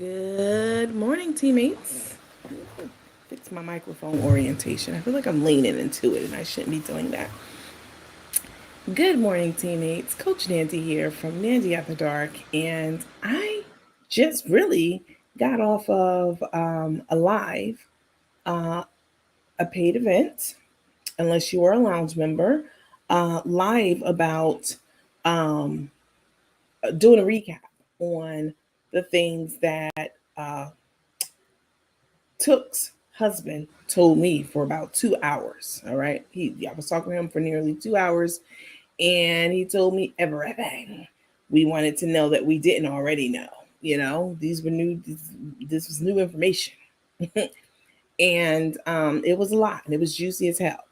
Good morning, teammates. Fix my microphone orientation. I feel like I'm leaning into it and I shouldn't be doing that. Good morning, teammates. Coach Nancy here from Nancy After Dark. And I just really got off of a live, uh, a paid event, unless you are a lounge member, live about um, doing a recap on the things that Took's husband told me for about 2 hours. All right. I was talking to him for nearly 2 hours and he told me everything we wanted to know that we didn't already know. These were new, this was new information. And it was a lot and it was juicy as hell.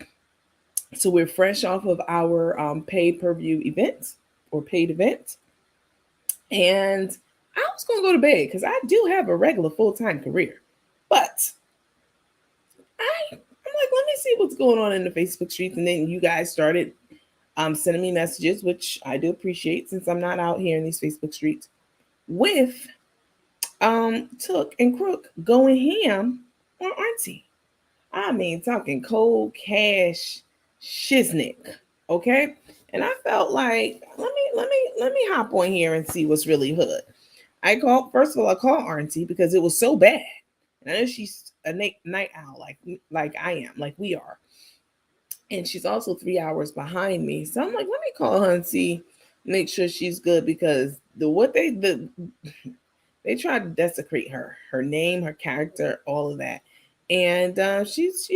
So we're fresh off of our paid per view event or paid event. And I was going to go to bed because I do have a regular full time career. But I'm like, let me see what's going on in the Facebook streets. And then you guys started sending me messages, which I do appreciate since I'm not out here in these Facebook streets, with Took and Crook going ham on Auntie. I mean, talking cold cash shiznick. Okay. And I felt like let me hop on here and see what's really hood. I called Auntie because it was so bad. And I know she's a night owl like I am, like we are. And she's also 3 hours behind me. So I'm like, let me call her and see, make sure she's good because they tried to desecrate her name, her character, all of that. And she's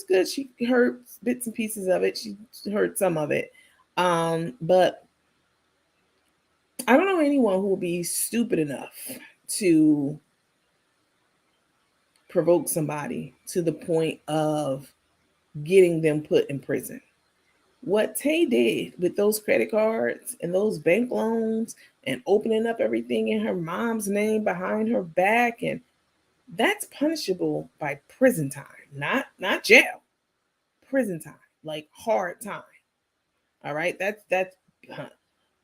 good. She heard bits and pieces of it. She heard some of it. But I don't know anyone who will be stupid enough to provoke somebody to the point of getting them put in prison. What Tay did with those credit cards and those bank loans and opening up everything in her mom's name behind her back, and that's punishable by prison time, not jail, prison time, like hard time. All right, that's.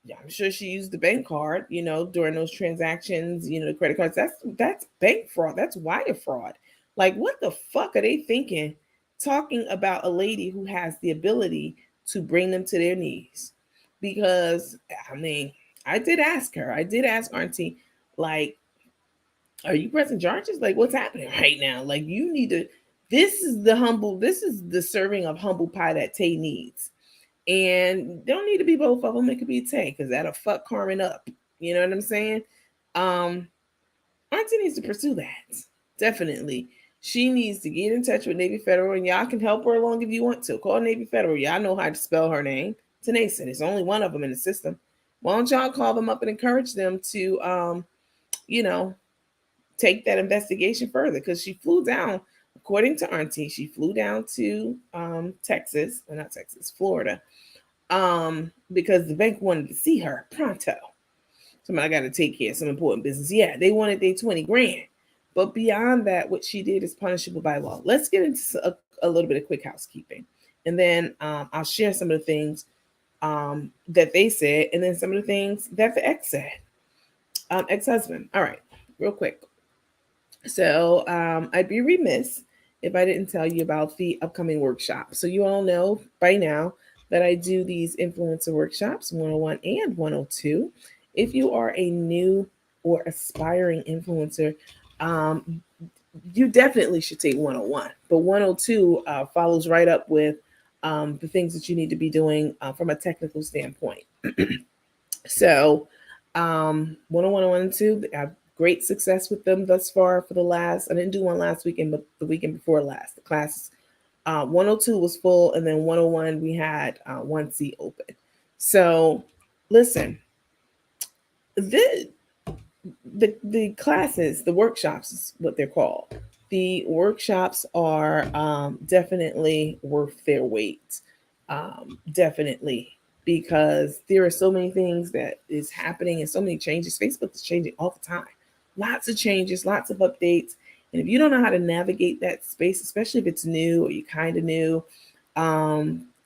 Yeah, I'm sure she used the bank card, during those transactions, the credit cards. That's bank fraud. That's wire fraud. Like, what the fuck are they thinking? Talking about a lady who has the ability to bring them to their knees, because I mean, I did ask her. I did ask Auntie, like, are you pressing charges? Like, what's happening right now? Like, you need to. This is the serving of humble pie that Tay needs. And don't need to be both of them. It could be Tay because that'll fuck Carmen up. You know what I'm saying? Auntie needs to pursue that. Definitely. She needs to get in touch with Navy Federal, and y'all can help her along if you want to. Call Navy Federal. Y'all know how to spell her name. Tanayson. There's only one of them in the system. Why don't y'all call them up and encourage them to, you know, take that investigation further? Because she flew down, according to Auntie, she flew down to Texas, or not Texas, Florida, because the bank wanted to see her pronto. Somebody got to take care of some important business. Yeah, they wanted their 20 grand. But beyond that, what she did is punishable by law. Let's get into a little bit of quick housekeeping. And then I'll share some of the things that they said, and then some of the things that the ex said, ex-husband. All right, real quick. So I'd be remiss if I didn't tell you about the upcoming workshop. So you all know by now that I do these influencer workshops, 101 and 102. If you are a new or aspiring influencer, um, you definitely should take 101. But 102 follows right up with the things that you need to be doing from a technical standpoint. So 101 and 102, I've great success with them thus far for the last, I didn't do one last weekend, but the weekend before last, the class 102 was full, and then 101 we had one seat open. So listen, the the classes, the workshops is what they're called. The workshops are definitely worth their weight. Definitely, because there are so many things that is happening and so many changes. Facebook is changing all the time. Lots of changes, lots of updates. And if you don't know how to navigate that space, especially if it's new or you kind of new,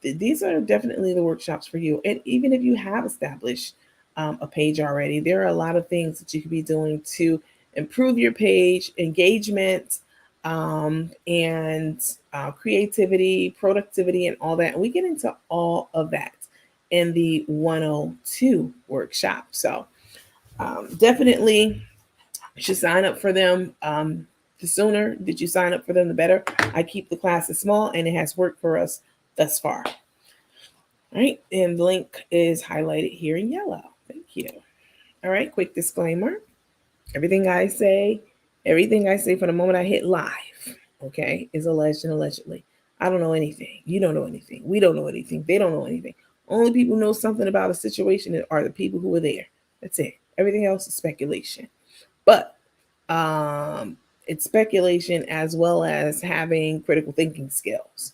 these are definitely the workshops for you. And even if you have established a page already, there are a lot of things that you could be doing to improve your page, engagement, and creativity, productivity, and all that. And we get into all of that in the 102 workshop. So definitely you should sign up for them. The sooner that you sign up for them, the better. I keep the classes small, and it has worked for us thus far. All right, and the link is highlighted here in yellow. Thank you. All right, quick disclaimer. Everything I say, everything I say from the moment I hit live, okay, is alleged and allegedly. I don't know anything. You don't know anything. We don't know anything. They don't know anything. Only people who know something about a situation are the people who were there. That's it. Everything else is speculation. But um, it's speculation as well as having critical thinking skills.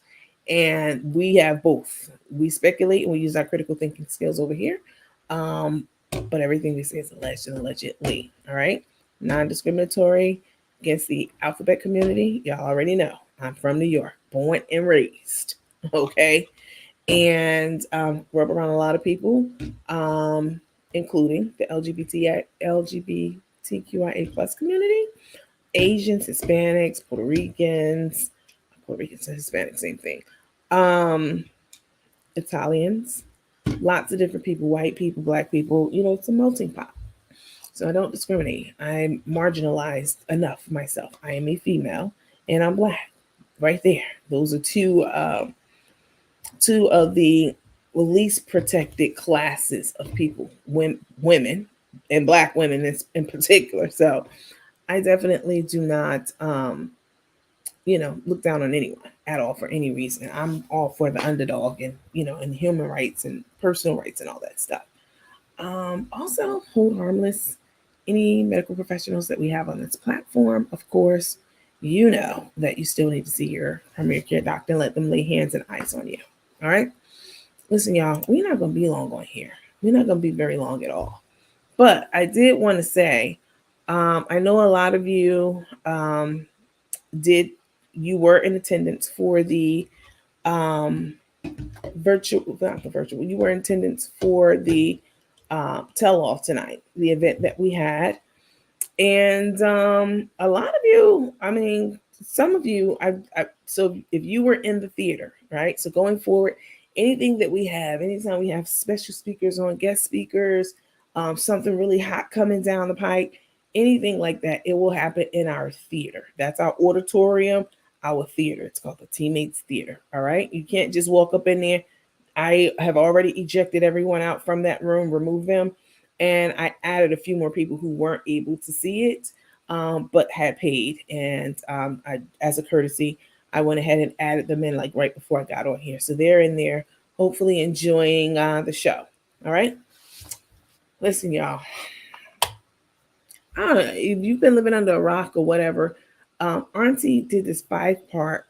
And we have both. We speculate and we use our critical thinking skills over here. Um, but everything we say is alleged and allegedly. All right. Non discriminatory against the alphabet community. Y'all already know I'm from New York, born and raised. Okay. And grew up around a lot of people, including the LGBTQIA plus community, Asians, Hispanics, Puerto Ricans and Hispanics, same thing. Italians, lots of different people, white people, black people, it's a melting pot. So I don't discriminate. I'm marginalized enough myself. I am a female and I'm black. Right there. Those are two of the least protected classes of people, women and black women in particular. So I definitely do not look down on anyone at all for any reason. I'm all for the underdog and, and human rights and personal rights and all that stuff. Also, hold harmless any medical professionals that we have on this platform. Of course, you know that you still need to see your primary care doctor and let them lay hands and eyes on you. All right. Listen, y'all, we're not going to be long on here. We're not going to be very long at all. But I did want to say, I know a lot of you you were in attendance for the um, virtual, you were in attendance for the tell off tonight, the event that we had. And a lot of you, I mean, some of you, so if you were in the theater, right? So going forward, anything that we have, anytime we have special speakers on, guest speakers, something really hot coming down the pike, anything like that, it will happen in our theater. That's our auditorium, our theater. It's called the Teammates Theater. All right. You can't just walk up in there. I have already ejected everyone out from that room, removed them, and I added a few more people who weren't able to see it, but had paid. And as a courtesy, I went ahead and added them in like right before I got on here. So they're in there, hopefully enjoying the show. All right. Listen, y'all. I don't know if you've been living under a rock or whatever. Auntie did this 5-part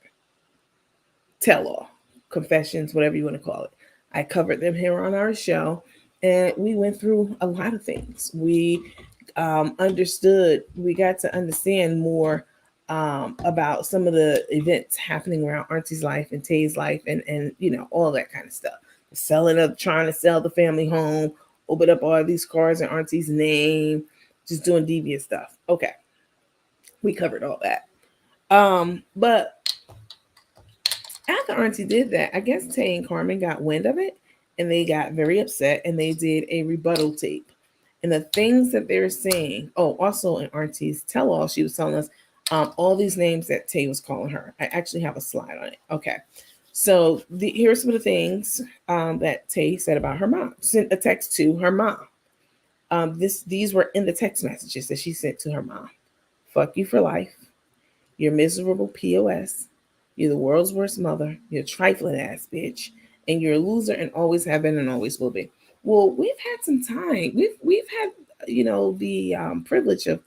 tell-all, confessions, whatever you want to call it. I covered them here on our show, and we went through a lot of things. We we got to understand more about some of the events happening around Auntie's life and Tays' life, and all that kind of stuff. Trying to sell the family home, open up all these cars in Auntie's name, just doing devious stuff. Okay, we covered all that. But after Auntie did that, I guess Tay and Carmen got wind of it and they got very upset and they did a rebuttal tape. And the things that they're saying, also in Auntie's tell all, she was telling us all these names that Tay was calling her. I actually have a slide on it. Okay. So here's some of the things that Tay said about her mom. Sent a text to her mom. These were in the text messages that she sent to her mom. Fuck you for life. You're miserable POS. You're the world's worst mother. You're a trifling ass bitch. And you're a loser and always have been and always will be. Well, we've had some time. We've had, the privilege of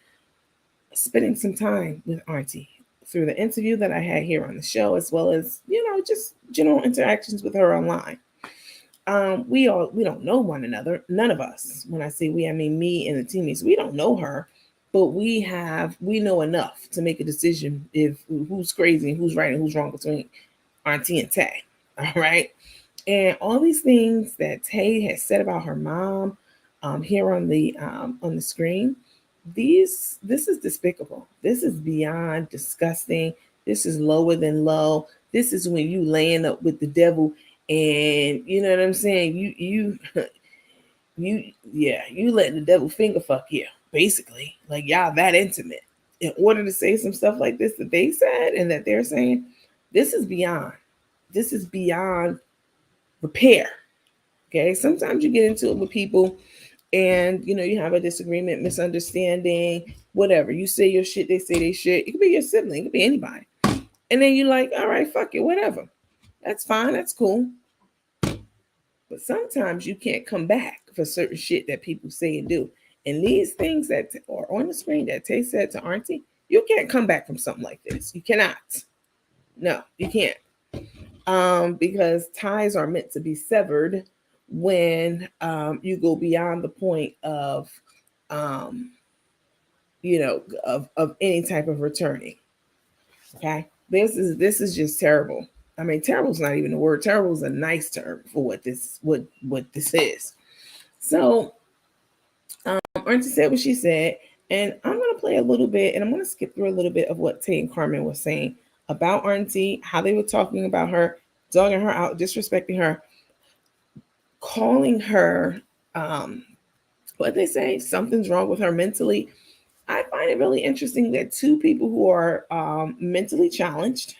spending some time with Auntie through the interview that I had here on the show, as well as, just general interactions with her online. We don't know one another. None of us. When I say we, I mean me and the teammates. We don't know her, but we know enough to make a decision if who's crazy and who's right and who's wrong between Auntie and Tay. All right. And all these things that Tay has said about her mom here on the screen, this is despicable. This is beyond disgusting. This is lower than low. This is when you laying up with the devil, and you know what I'm saying? You letting the devil finger fuck you, basically. Like y'all that intimate. In order to say some stuff like this that they said and that they're saying, this is beyond repair. Okay. Sometimes you get into it with people and you have a disagreement, misunderstanding, whatever. You say your shit, they say they shit. It could be your sibling, it could be anybody. And then you're like, all right, fuck it, whatever. That's fine, that's cool. But sometimes you can't come back for certain shit that people say and do. And these things that are on the screen that Tay said to Auntie, you can't come back from something like this. You cannot. No, you can't. Because ties are meant to be severed when you go beyond the point of any type of returning. Okay, this is just terrible. I mean, terrible is not even a word. Terrible is a nice term for what this is. So Auntie said what she said, and I'm going to play a little bit, and I'm going to skip through a little bit of what Tay and Carmen was saying about Auntie, how they were talking about her, dogging her out, disrespecting her, calling her, what they say, something's wrong with her mentally. I find it really interesting that two people who are mentally challenged,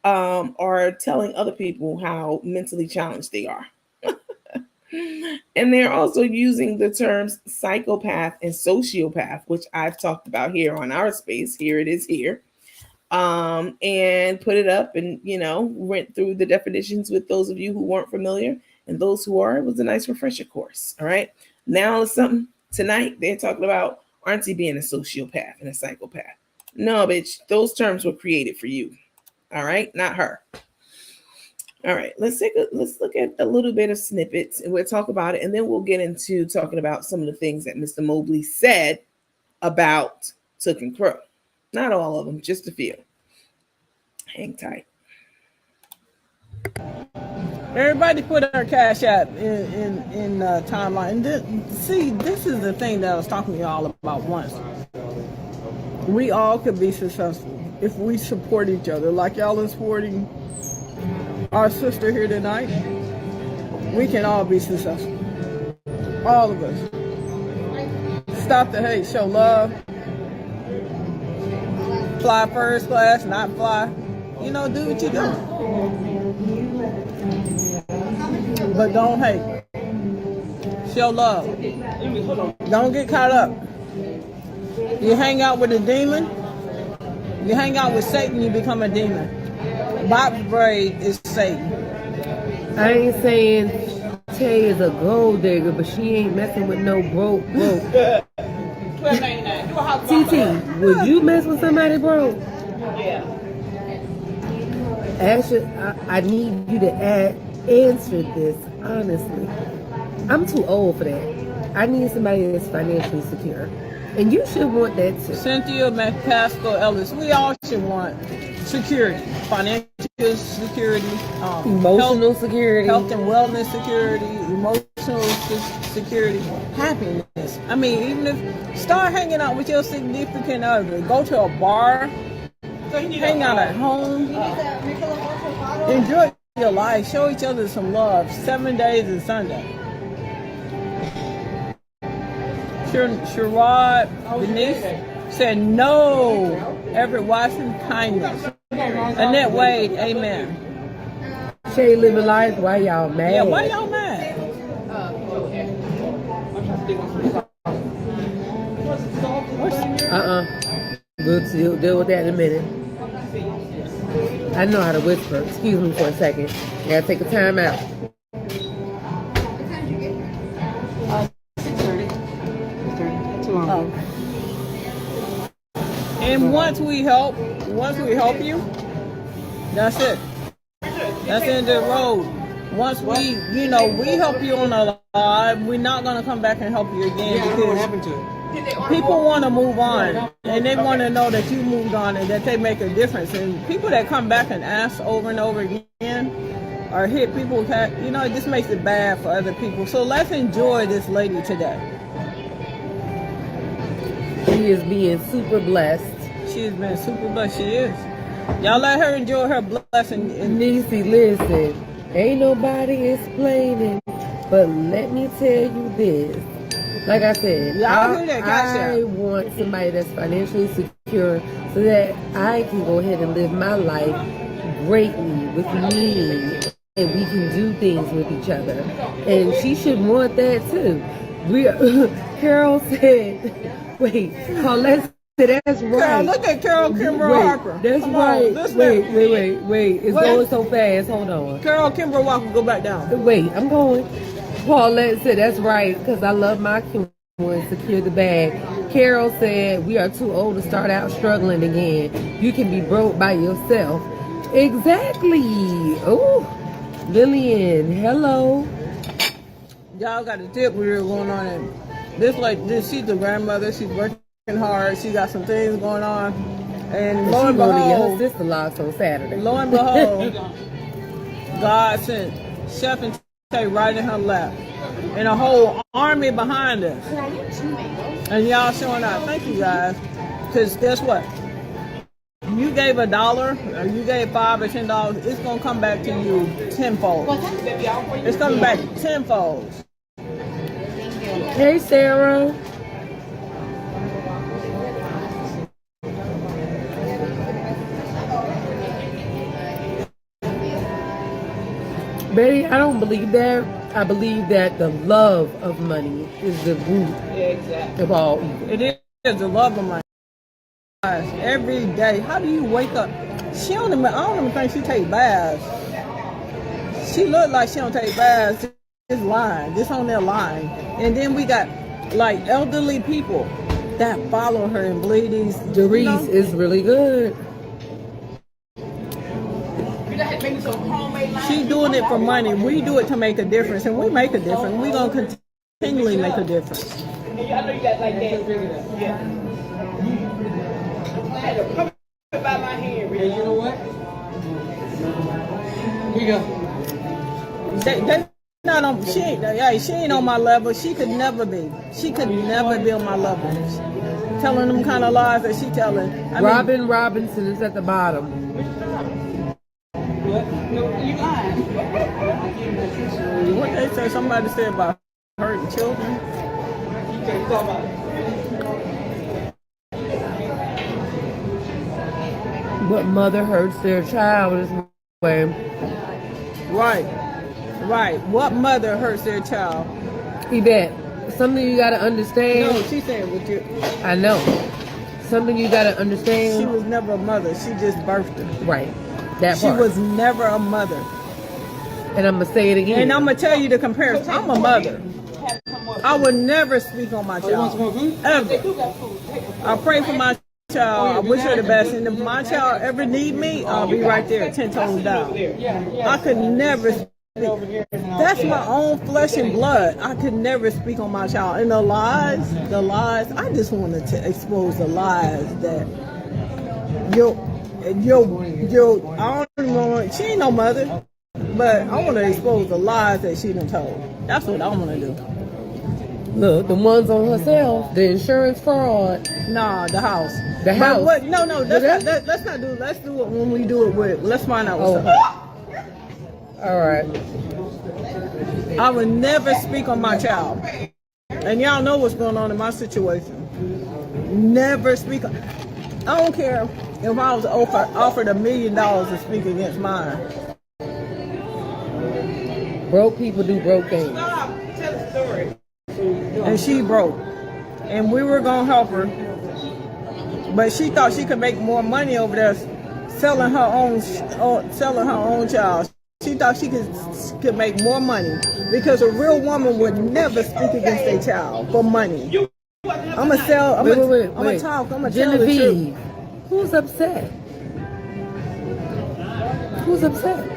are telling other people how mentally challenged they are. And they're also using the terms psychopath and sociopath, which I've talked about here on our space. Here it is here. And put it up and, went through the definitions with those of you who weren't familiar, and those who are. It was a nice refresher course. All right. Now it's something tonight. They're talking about Auntie being a sociopath and a psychopath. No, bitch. Those terms were created for you. All right. Not her. All right, let's look at a little bit of snippets, and we'll talk about it, and then we'll get into talking about some of the things that Mr. Mobley said about Took and Crow. Not all of them, just a few. Hang tight. Everybody put our cash app in timeline. This is the thing that I was talking to y'all about once. We all could be successful if we support each other, like y'all are supporting our sister here tonight. We can all be successful. All of us. Stop the hate, show love. Fly first class, not fly. Do what you do. But don't hate. Show love. Don't get caught up. You hang out with a demon. You hang out with Satan, you become a demon. Bob's braid is Satan. I ain't saying Tay is a gold digger, but she ain't messing with no broke. TT, would you mess with somebody broke? Yeah. Actually, I need you to answer this honestly. I'm too old for that. I need somebody that's financially secure. And you should want that too. Cynthia McCaskill Ellis, we all should want security, financial security, emotional security, health and wellness security, emotional security, happiness. I mean, even if start hanging out with your significant other, go to a bar, hang out at home, enjoy your life, show each other some love. 7 days and Sunday. Sherrod Denise said no. Everett Watson, kindness. Annette Wade, amen. Shay living life, why y'all mad? Yeah, why y'all mad? We'll deal with that in a minute. I know how to whisper. Excuse me for a second. I gotta take a time out. And once we help you, that's it. That's the end of the road. Once we help you on our life, we're not gonna come back and help you again because people want to move on and they want to know that you moved on and that they make a difference. And people that come back and ask over and over again or hit people, it just makes it bad for other people. So let's enjoy this lady today. She is being super blessed. She's been super blessed. She is. Y'all let her enjoy her blessing. Niecy, listen. Ain't nobody explaining, but let me tell you this. Like I said, I want somebody that's financially secure so that I can go ahead and live my life greatly with meaning, and we can do things with each other. And she should want that too. Carol said, wait, Paulette said that's right. Carol, look at Carol Kimber Harper. That's right. Wait. It's going so fast. Hold on. Carol Kimber Walker, go back down. Wait, I'm going. Paulette said that's right because I love my Kim and secure the bag. Carol said we are too old to start out struggling again. You can be broke by yourself. Exactly. Oh, Lillian, hello. Y'all got a tip we were going on, and this she's the grandmother. She's working hard. She got some things going on, and lo and behold, her sister lost on Saturday. Lo and behold, God sent Chef and Tay right in her lap, and a whole army behind us, and y'all showing up. Thank you guys, because guess what? You gave $1 or you gave $5 or $10, it's gonna come back to you tenfold. It's coming back tenfold. Hey, Sarah. Betty, I don't believe that. I believe that the love of money is the root of all evil. It is the love of money. Every day, how do you wake up? I don't even think she take baths. She look like she don't take baths. Just lying, just on their line. And then we got like elderly people that follow her and believe these. Doris is really good. She's doing it for money. We do it to make a difference, and we make a difference. We're gonna continually make a difference. I know you got like that. Yeah. I had to pump it by my hand. Really. And you know what? Here you go. They not on. She ain't on my level. She could never be. She could never be on my level. Telling them kind of lies that she telling. Robin Robinson is at the bottom. What? No, you lying. What they say? Somebody said about hurting children. You can't talk about it. What mother hurts their child is way. Right. What mother hurts their child? Yvette, something you gotta understand. No, she said with you. I know. Something you gotta understand. She was never a mother. She just birthed her. Right. That She part. was never a mother. And I'm gonna say it again. And I'm gonna tell you the comparison. I'm a mother. I would never speak on my child. Ever. I pray for my child. I wish her the best. And if my child ever need me, I'll be right there, 10 toes down. I could never speak. That's my own flesh and blood. I could never speak on my child. And the lies, I just want to expose the lies that I don't know, she ain't no mother, but I want to expose the lies that she done told. That's what I want to do. Look, the ones on herself, the insurance fraud. Nah, the house. The house. But what? No, let's not do it. Let's do it when we do it with. Let's find out what's up. All right. I would never speak on my child. And y'all know what's going on in my situation. Never speak. I don't care if I was offered $1 million to speak against mine. Broke people do broke things. Tell the story. And she broke. And we were going to help her. But she thought she could make more money over there selling her own child. She thought she could make more money because a real woman would never speak against their child for money. I'm gonna sell. I'm gonna talk. I'm gonna tell the truth. Who's upset? Who's upset?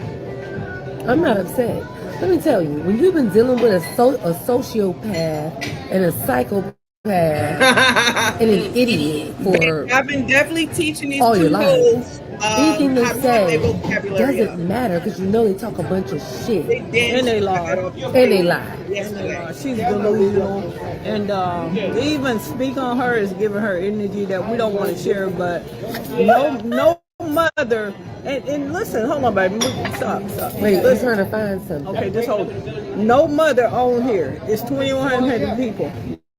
I'm not upset. Let me tell you, when you've been dealing with a sociopath and a psychopath and an idiot for I've been definitely teaching these all your two life. hoes Anything they how to say their vocabulary up. doesn't matter because you know they talk a bunch of shit They dance And they lie. and they lie. yesterday. She's delusional, and even speak on her is giving her energy that we don't want to share. But no mother, and listen, hold on, baby, stop. Wait, I'm Listen. trying to find something. Okay, just hold it. No mother on here. It's 2,100 people.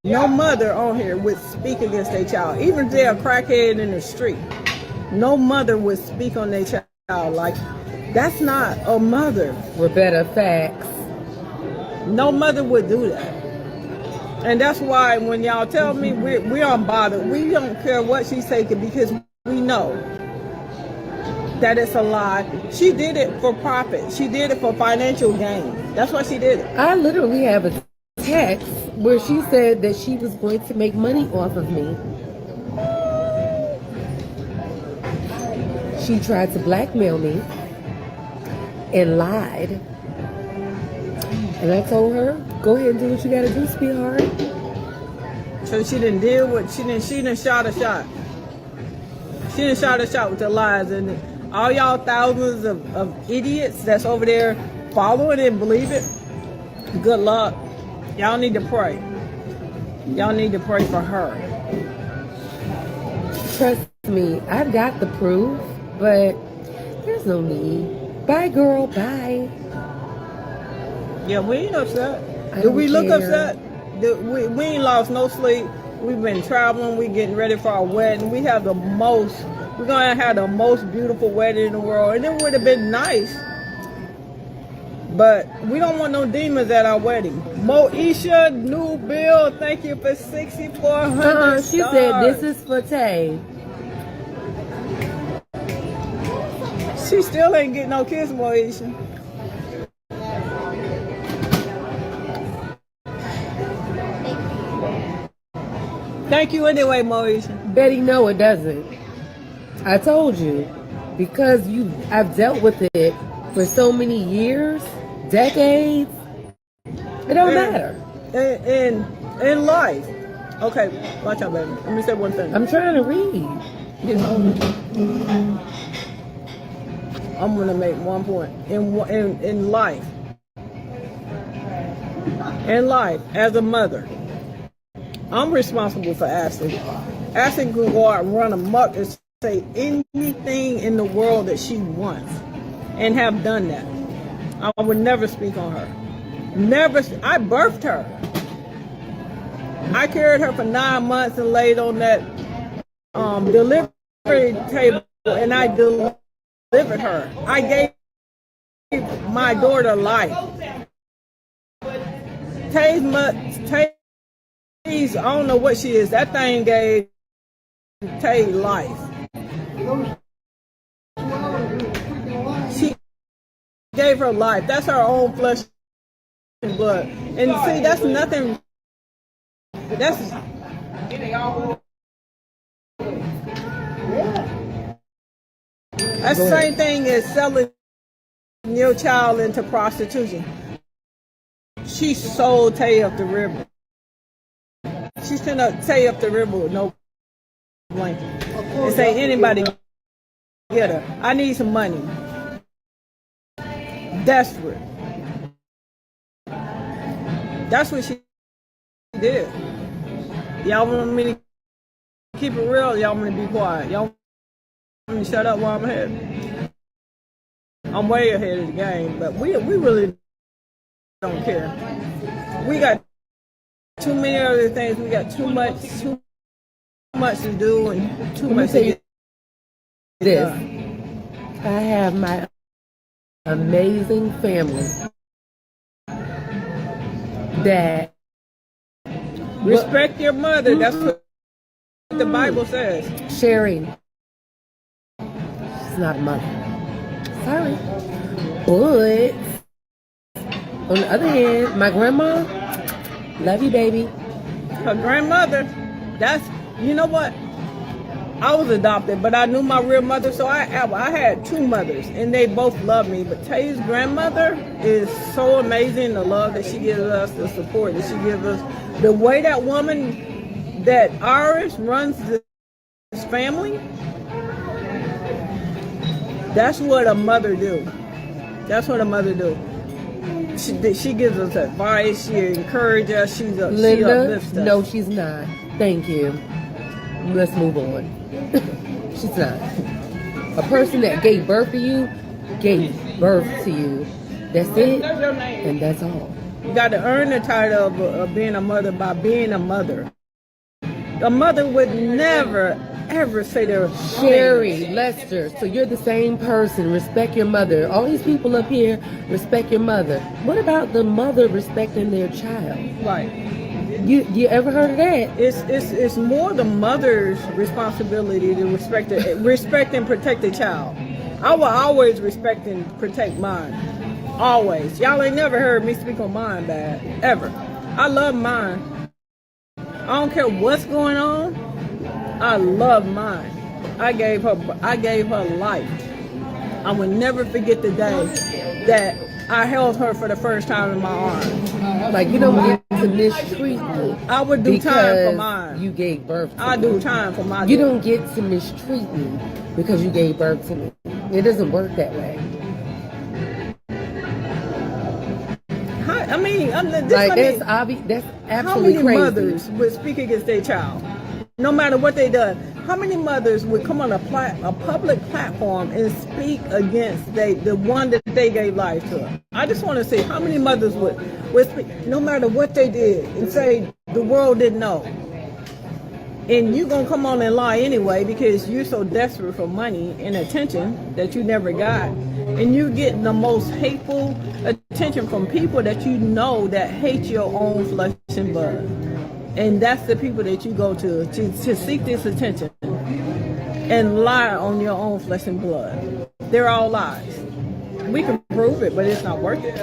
No mother on here would speak against their child, even if they're a crackhead in the street. No mother would speak on their child. Like, that's not a mother. Roberta facts. No mother would do that. And that's why when y'all tell me we aren't bothered, we don't care what she's taking because we know that it's a lie. She did it for profit. She did it for financial gain. That's why she did it. I literally have a text where she said that she was going to make money off of me. She tried to blackmail me and lied. And I told her, go ahead and do what you gotta do, sweetheart. So she didn't deal with, she didn't shot a shot. She didn't shot a shot with the lies. And all y'all thousands of idiots that's over there following it and believe it, good luck. Y'all need to pray. Y'all need to pray for her. Trust me, I've got the proof, but there's no need. Bye, girl, bye. Yeah, we ain't upset. I Do we don't look care. upset? We ain't lost no sleep. We've been traveling. We getting ready for our wedding. We're going to have the most beautiful wedding in the world. And it would have been nice. But we don't want no demons at our wedding. Moesha, New Bill, thank you for 6,400 She said, this is for Tay. She still ain't getting no kiss, Moesha. Thank you anyway, Moesha. Betty, no, it doesn't. I told you. Because I've dealt with it for so many years, decades. It don't matter. In life. Okay, watch out, baby. Let me say one thing. I'm trying to read. I'm gonna make one point. In life, as a mother, I'm responsible for Ashley. Ashley can go out and run amok and say anything in the world that she wants, and have done that. I would never speak on her. Never. I birthed her. I carried her for 9 months and laid on that delivery table, and I delivered her. I gave my daughter life. Tays, I don't know what she is. That thing gave Tay life. She gave her life. That's her own flesh and blood. And see, that's nothing. That's the same thing as selling your child into prostitution. She sold Tay up the river. She sent up Tay up the river with no blanket and say anybody get her. I need some money. Desperate. That's what she did. Y'all want me to keep it real? Y'all want me to be quiet? Y'all want me to shut up while I'm ahead? I'm way ahead of the game, but we really don't care. We got too many other things. We got too much to do and too much to get done. I have my amazing family that respect your mother. That's what the Bible says. Sherry, she's not a mother. Sorry. But on the other hand, my grandma, love you, baby. Her grandmother, you know what? I was adopted, but I knew my real mother, so I had two mothers, and they both loved me. But Tay's grandmother is so amazing, the love that she gives us, the support that she gives us. The way that woman that Iris runs this family, that's what a mother do. That's what a mother do. She gives us advice. She encourages us. She uplifts us. No, she's not. Thank you. Let's move on. She's not. A person that gave birth to you, gave birth to you. That's it, and that's all. You got to earn the title of being a mother by being a mother. A mother would never, ever say they're Sherry, Lester, so you're the same person. Respect your mother. All these people up here, respect your mother. What about the mother respecting their child? Right. You ever heard of that? It's more the mother's responsibility to respect and protect the child. I will always respect and protect mine. Always. Y'all ain't never heard me speak on mine bad. Ever. I love mine. I don't care what's going on. I love mine. I gave her life. I will never forget the day that I held her for the first time in my arms. Like, you don't get to mistreat me. I would do time for mine. You gave birth to me. I do time for my. You don't get to mistreat me because you gave birth to me. It doesn't work that way. I mean, that's obvious. That's absolutely how many crazy. mothers would speak against their child, no matter what they done? How many mothers would come on a public platform and speak against the one that they gave life to? I just want to say, how many mothers would speak, no matter what they did, and say the world didn't know? And you're going to come on and lie anyway because you're so desperate for money and attention that you never got. And you get the most hateful attention from people that you know that hate your own flesh and blood. And that's the people that you go to seek this attention and lie on your own flesh and blood. They're all lies. We can prove it, but it's not worth it.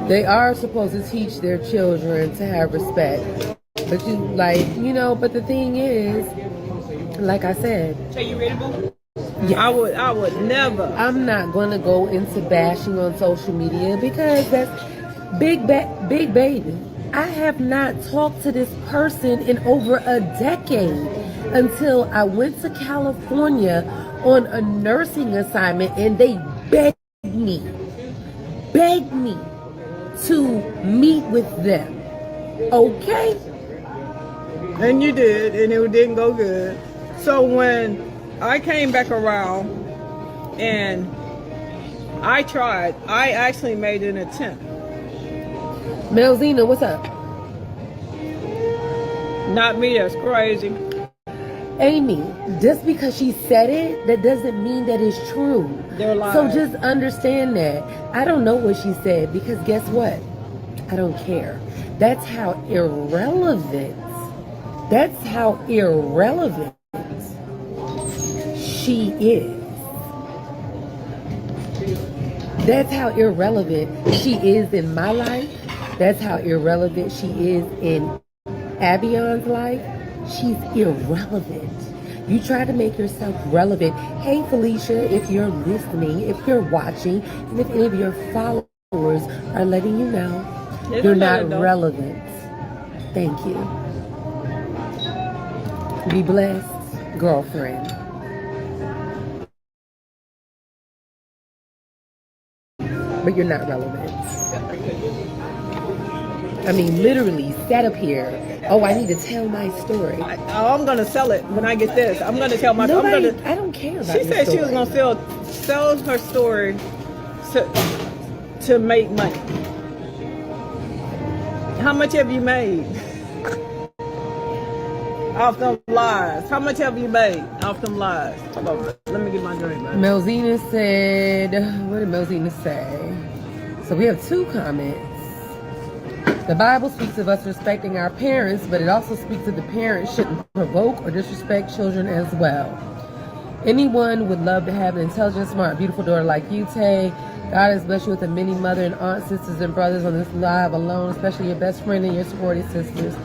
They are supposed to teach their children to have respect. But but the thing is, like I said. So you ready, boo? Yeah. I would never. I'm not going to go into bashing on social media because that's big baby. I have not talked to this person in over a decade until I went to California on a nursing assignment and they begged me to meet with them. Okay? And you did, and it didn't go good. So when I came back around and I tried, I actually made an attempt. Melzina, what's up? Not me, that's crazy. Amy, just because she said it, that doesn't mean that it's true. They're lies. So just understand that. I don't know what she said because guess what? I don't care. That's how irrelevant she is. That's how irrelevant she is in my life. That's how irrelevant she is in Abion's life. She's irrelevant. You try to make yourself relevant. Hey, Felicia, if you're listening, if you're watching, and if any of your followers are letting you know, you're not relevant. Thank you. Be blessed, girlfriend. But you're not relevant. I mean, literally sat up here. Oh, I need to tell my story. I'm going to sell it when I get this. I'm going to tell my story. I don't care about She said she was going to sell her story to make money. How much have you made off them lies? How much have you made off them lies? Hold on, let me get my drink. Melzina said, what did Melzina say? So we have two comments. The Bible speaks of us respecting our parents, but it also speaks of the parents shouldn't provoke or disrespect children as well. Anyone would love to have an intelligent, smart, beautiful daughter like you, Tay. God has blessed you with a many mother and aunt, sisters, and brothers on this live alone, especially your best friend and your sorority sisters.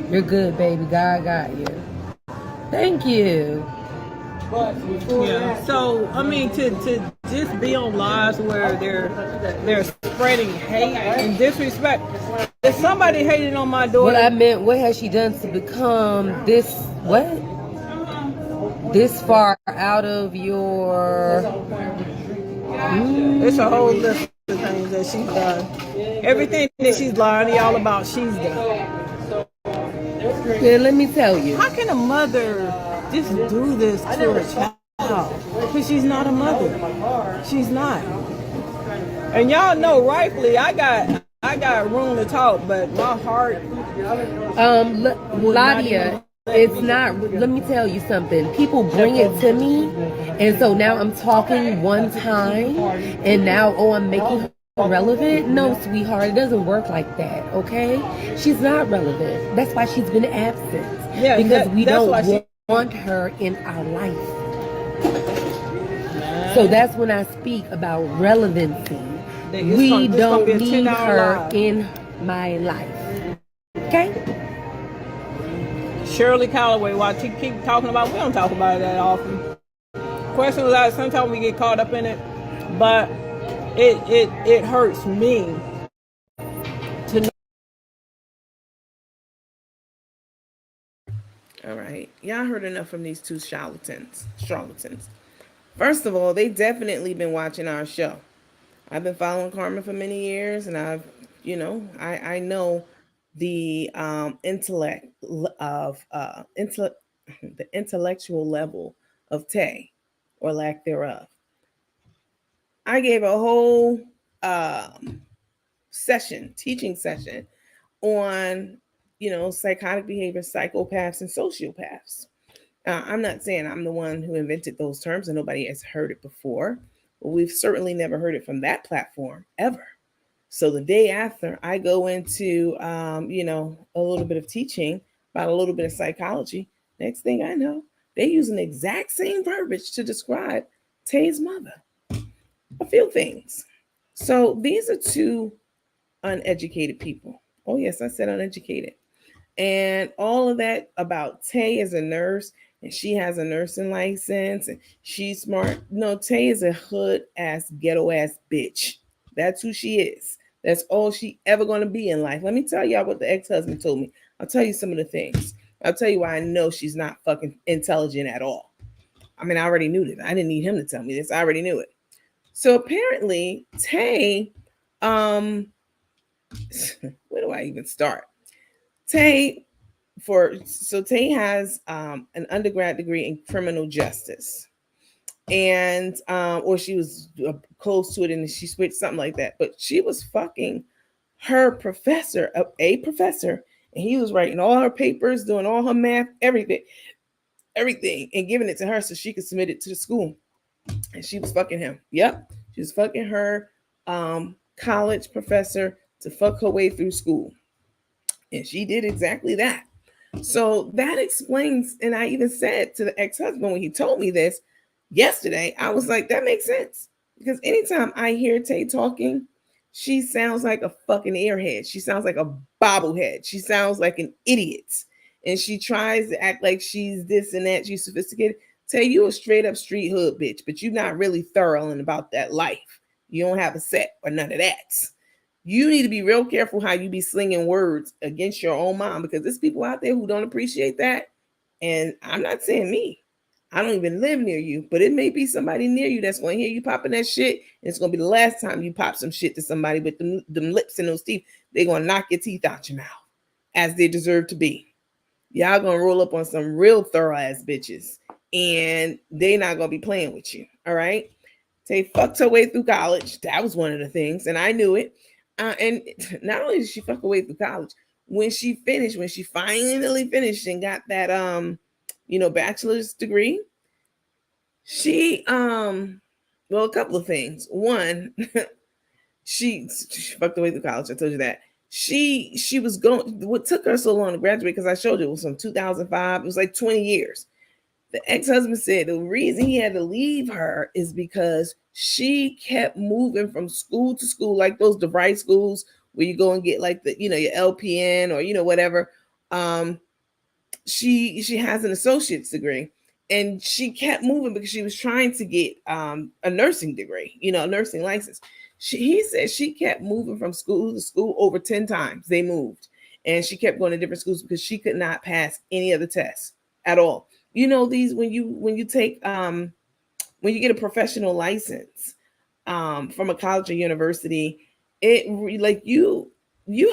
You're good, baby. God got you. Thank you. Yeah. So I mean, to just be on lives where they're spreading hate and disrespect. If somebody hated on my daughter, what I meant, what has she done to become this? What? This far out of your? It's a whole list of things that she's done. Everything that she's lying to y'all about, she's done. Yeah, let me tell you. How can a mother just do this to a child? Because she's not a mother. She's not. And y'all know, rightfully, I got room to talk, but my heart. Ladia, it's not. Let me tell you something. People bring it to me, and so now I'm talking one time, and now I'm making her relevant. No, sweetheart, it doesn't work like that. Okay, she's not relevant. That's why she's been absent. Yeah, because we don't want her in our life. So that's when I speak about relevancy. We don't need her in my life. Okay? Shirley Calloway, while she keep talking about, we don't talk about it that often. Questions like sometimes we get caught up in it, but it hurts me to know. All right. Y'all heard enough from these two charlatans. First of all, they definitely been watching our show. I've been following Carmen for many years, and I know the intellect of the intellectual level of Tay, or lack thereof. I gave a whole teaching session on psychotic behavior, psychopaths, and sociopaths. I'm not saying I'm the one who invented those terms, and nobody has heard it before. But we've certainly never heard it from that platform ever. So the day after, I go into, a little bit of teaching about a little bit of psychology. Next thing I know, they using the exact same verbiage to describe Tay's mother. A few things. So these are two uneducated people. Oh, yes, I said uneducated. And all of that about Tay as a nurse, and she has a nursing license, and she's smart. No, Tay is a hood ass, ghetto ass bitch. That's who she is. That's all she ever going to be in life. Let me tell y'all what the ex-husband told me. I'll tell you some of the things. I'll tell you why I know she's not fucking intelligent at all. I mean, I already knew this. I didn't need him to tell me this. I already knew it. So apparently, Tay, where do I even start? Tay has an undergrad degree in criminal justice, and or she was close to it, and she switched something like that. But she was fucking her professor, a professor, and he was writing all her papers, doing all her math, everything, and giving it to her so she could submit it to the school. And she was fucking him. Yep, she was fucking her college professor to fuck her way through school. And she did exactly that. So that explains, and I even said to the ex-husband when he told me this yesterday, I was like, that makes sense. Because anytime I hear Tay talking, she sounds like a fucking airhead. She sounds like a bobblehead. She sounds like an idiot. And she tries to act like she's this and that. She's sophisticated. Tay, you a straight up street hood bitch, but you're not really thorough and about that life. You don't have a set or none of that. You need to be real careful how you be slinging words against your own mom, because there's people out there who don't appreciate that. And I'm not saying me. I don't even live near you, but it may be somebody near you that's going to hear you popping that shit. And it's going to be the last time you pop some shit to somebody with them lips and those teeth. They're going to knock your teeth out your mouth, as they deserve to be. Y'all going to roll up on some real thorough ass bitches, and they're not going to be playing with you. All right. Tay fucked her way through college. That was one of the things. And I knew it. And not only did she fuck her way through college, when she finally finished and got that bachelor's degree, she a couple of things. One, she fucked her way through college. I told you that. She was going, what took her so long to graduate, because I showed you it was from 2005. It was like 20 years. The ex-husband said the reason he had to leave her is because she kept moving from school to school, like those DeVry schools where you go and get like the, your LPN or, whatever. She has an associate's degree, and she kept moving because she was trying to get a nursing degree, a nursing license. He said she kept moving from school to school over 10 times. They moved, and she kept going to different schools because she could not pass any of the tests at all. These when you take when you get a professional license from a college or university, like you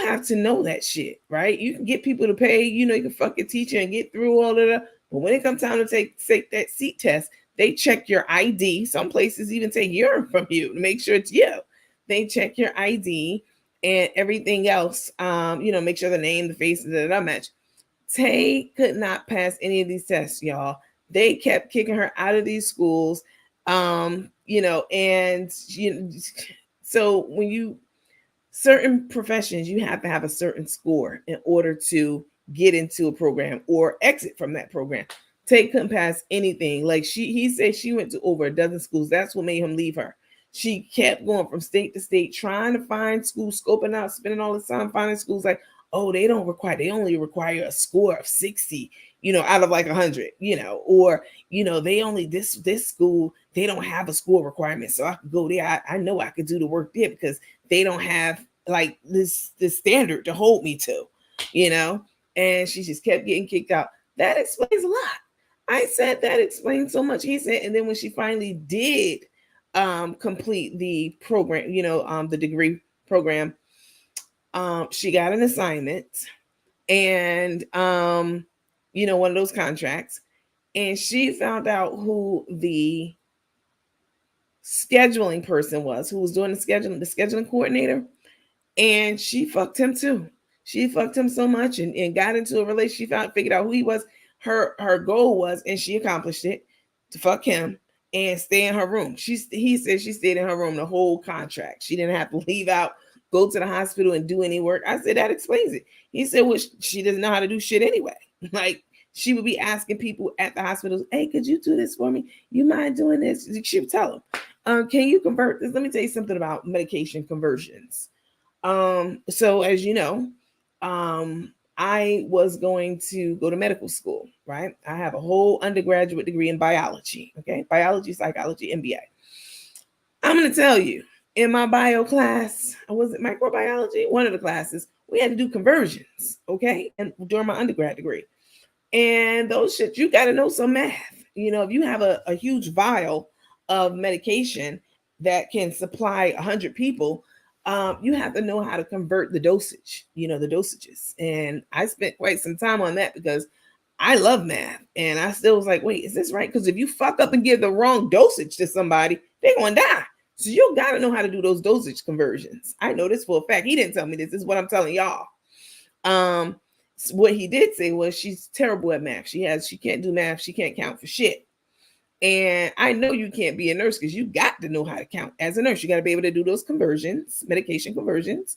have to know that shit, right? You can get people to pay, you can fuck your teacher and get through all of that. But when it comes time to take that seat test, they check your ID. Some places even take urine from you to make sure it's you. They check your ID and everything else. Make sure the name, the face, that match. Tay could not pass any of these tests, y'all. They kept kicking her out of these schools. So when certain professions, you have to have a certain score in order to get into a program or exit from that program. Tay couldn't pass anything. Like he said she went to over a dozen schools. That's what made him leave her. She kept going from state to state, trying to find schools, scoping out, spending all this time finding schools like, oh, they only require a score of 60, out of like 100, or, they only, this school, they don't have a score requirement. So I could go there. I know I could do the work there because they don't have like this standard to hold me to, and she just kept getting kicked out. That explains a lot. I said that explains so much. He said, and then when she finally did complete the program, the degree program, she got an assignment and one of those contracts, and she found out who the scheduling person was, who was doing the scheduling coordinator, and she fucked him too. She fucked him so much and got into a relationship, figured out who he was. Her goal was, and she accomplished it, to fuck him and stay in her room. He said she stayed in her room the whole contract. She didn't have to leave out, go to the hospital and do any work. I said, that explains it. He said, well, she doesn't know how to do shit anyway. Like, she would be asking people at the hospitals, hey, could you do this for me? You mind doing this? She would tell them, can you convert this? Let me tell you something about medication conversions. So as you know, I was going to go to medical school, right? I have a whole undergraduate degree in biology, okay? Biology, psychology, MBA. I'm going to tell you, in my bio class, was it microbiology? One of the classes, we had to do conversions, okay? And during my undergrad degree. And those shit, you got to know some math. If you have a huge vial of medication that can supply 100 people, you have to know how to convert the dosage, the dosages. And I spent quite some time on that because I love math. And I still was like, wait, is this right? Because if you fuck up and give the wrong dosage to somebody, they're going to die. So you got to know how to do those dosage conversions. I know this for a fact. He didn't tell me this. This is what I'm telling y'all. So what he did say was she's terrible at math. She can't do math. She can't count for shit. And I know you can't be a nurse because you got to know how to count. As a nurse, you got to be able to do those conversions, medication conversions.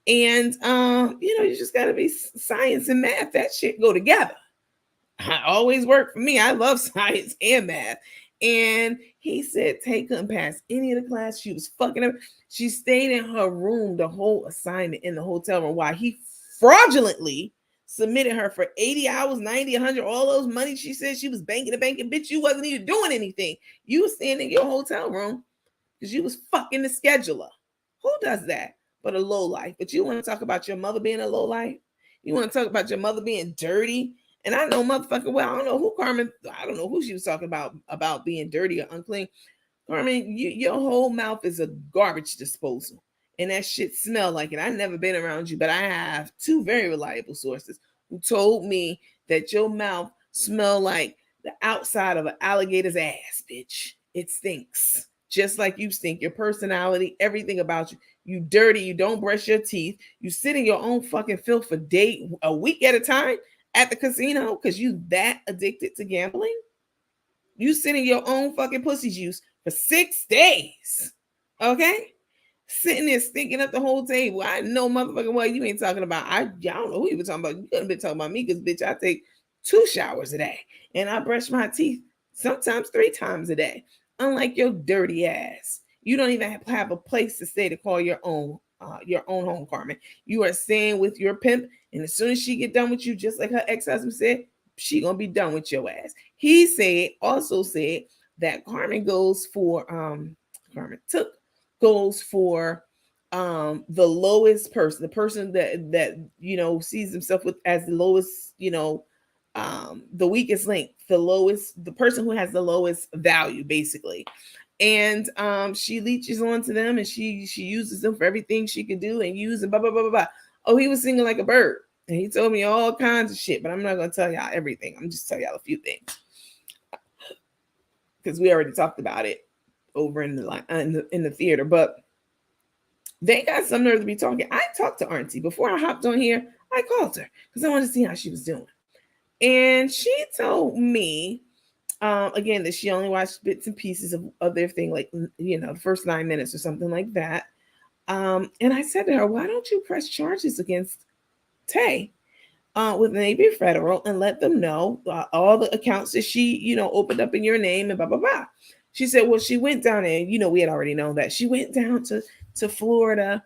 And, you just got to be science and math. That shit go together. I always work for me. I love science and math. And he said Tay couldn't pass any of the class. She was fucking up. She stayed in her room the whole assignment in the hotel room while he fraudulently submitted her for 80 hours, 90, 100, all those money she said she was banking. Bitch, you wasn't even doing anything. You was staying in your hotel room because you was fucking the scheduler. Who does that but a lowlife? But you want to talk about your mother being a lowlife? You want to talk about your mother being dirty? And I know motherfucking well, I don't know who Carmen, I don't know who she was talking about being dirty or unclean. Carmen, your whole mouth is a garbage disposal. And that shit smell like it. I've never been around you, but I have two very reliable sources who told me that your mouth smell like the outside of an alligator's ass, bitch. It stinks. Just like you stink. Your personality, everything about you. You dirty. You don't brush your teeth. You sit in your own fucking filth for a week at a time at the casino because you that addicted to gambling. You sit in your own fucking pussy juice for 6 days. Okay? Sitting there stinking up the whole table. I know motherfucking well you ain't talking about. I don't know who you were talking about. You couldn't be talking about me because bitch, I take 2 showers a day and I brush my teeth sometimes 3 times a day. Unlike your dirty ass, you don't even have a place to stay to call your own home, Carmen. You are staying with your pimp, and as soon as she get done with you, just like her ex-husband said, she gonna be done with your ass. He also said that Carmen goes for goes for the lowest person, the person that sees himself with as the lowest, the weakest link, the person who has the lowest value, basically. And she leeches onto them, and she uses them for everything she can do and use, and blah blah blah blah blah. Oh, he was singing like a bird, and he told me all kinds of shit, but I'm not gonna tell y'all everything. I'm just tell y'all a few things because we already talked about it over in the theater. But they got some nerve to be talking. I talked to Auntie before I hopped on here. I called her because I wanted to see how she was doing, and she told me again that she only watched bits and pieces of their thing, like the first 9 minutes or something like that. And I said to her, why don't you press charges against Tay with Navy Federal and let them know all the accounts that she opened up in your name and blah blah blah. She said, well, she went down there, we had already known that she went down to Florida,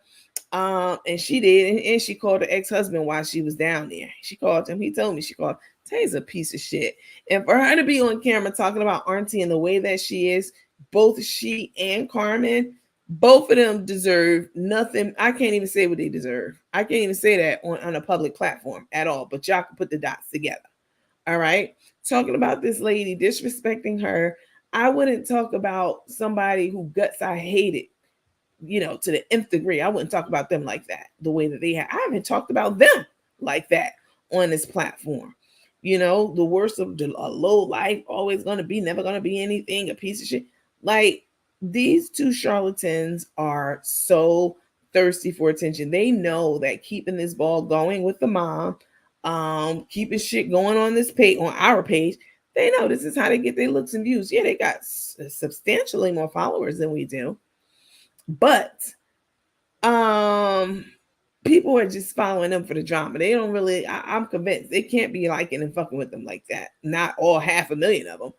and she did, and she called her ex-husband while she was down there. She called him. He told me she called. Tay's a piece of shit. And for her to be on camera talking about Auntie and the way that she is, both she and Carmen, both of them deserve nothing. I can't even say what they deserve. I can't even say that on a public platform at all, but y'all can put the dots together. All right. Talking about this lady, disrespecting her. I wouldn't talk about somebody who guts I hated, to the nth degree. I wouldn't talk about them like that, the way that they have. I haven't talked about them like that on this platform. The worst of the low life, always going to be, never going to be anything, a piece of shit. Like, these two charlatans are so thirsty for attention. They know that keeping this ball going with the mom, keeping shit going on this page, on our page, they know this is how they get their looks and views. Yeah, they got substantially more followers than we do. But people are just following them for the drama. They don't really, I'm convinced they can't be liking and fucking with them like that. Not all 500,000 of them.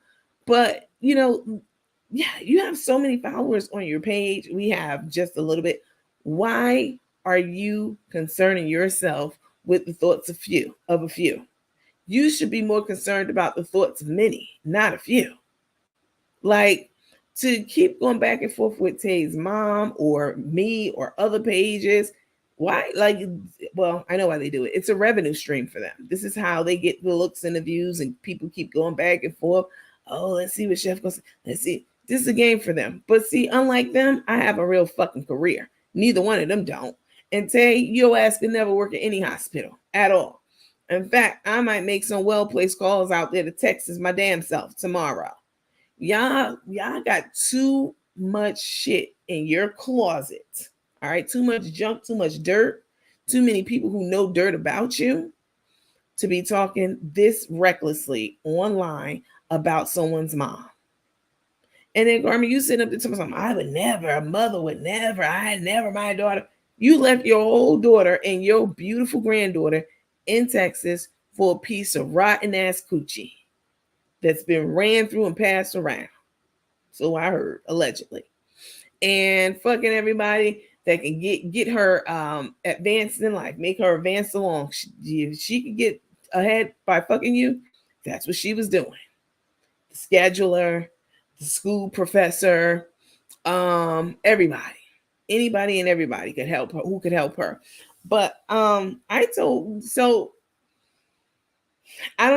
But, yeah, you have so many followers on your page. We have just a little bit. Why are you concerning yourself with the thoughts of a few? You should be more concerned about the thoughts of many, not a few. Like, to keep going back and forth with Tay's mom or me or other pages, why? Like, well, I know why they do it. It's a revenue stream for them. This is how they get the looks and the views, and people keep going back and forth. Oh, let's see what Chef goes. Let's see. This is a game for them. But see, unlike them, I have a real fucking career. Neither one of them don't. And Tay, your ass can never work at any hospital at all. In fact, I might make some well-placed calls out there to Texas my damn self tomorrow. Y'all got too much shit in your closet. All right, too much junk, too much dirt, too many people who know dirt about you to be talking this recklessly online about someone's mom. And then, Carmen, you sit up there telling something, I would never, a mother would never, I never, my daughter. You left your whole daughter and your beautiful granddaughter in Texas for a piece of rotten ass coochie that's been ran through and passed around. So I heard, allegedly. And fucking everybody that can get her advanced in life, make her advance along. She could get ahead by fucking you. That's what she was doing. The scheduler, the school professor, everybody, anybody and everybody could help her. Who could help her? But I don't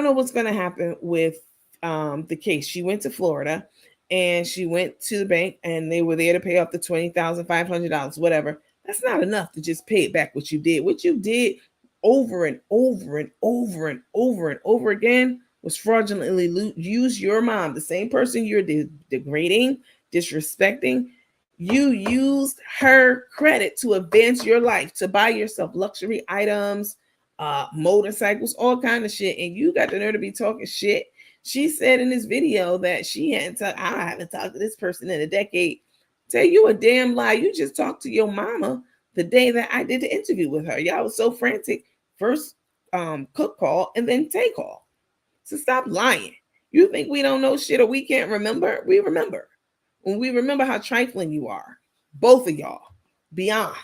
know what's going to happen with the case. She went to Florida and she went to the bank and they were there to pay off the $20,500, whatever. That's not enough to just pay it back what you did. What you did over and over and over and over and over again was fraudulently use your mom, the same person you're degrading, disrespecting. You used her credit to advance your life, to buy yourself luxury items, motorcycles, all kind of shit. And you got the nerve to be talking shit. She said in this video that I haven't talked to this person in a decade. Tell you a damn lie. You just talked to your mama the day that I did the interview with her. Y'all was so frantic. First Cook call and then Tay call. So stop lying. You think we don't know shit or we can't remember? We remember. When we remember how trifling you are. Both of y'all. Beyond.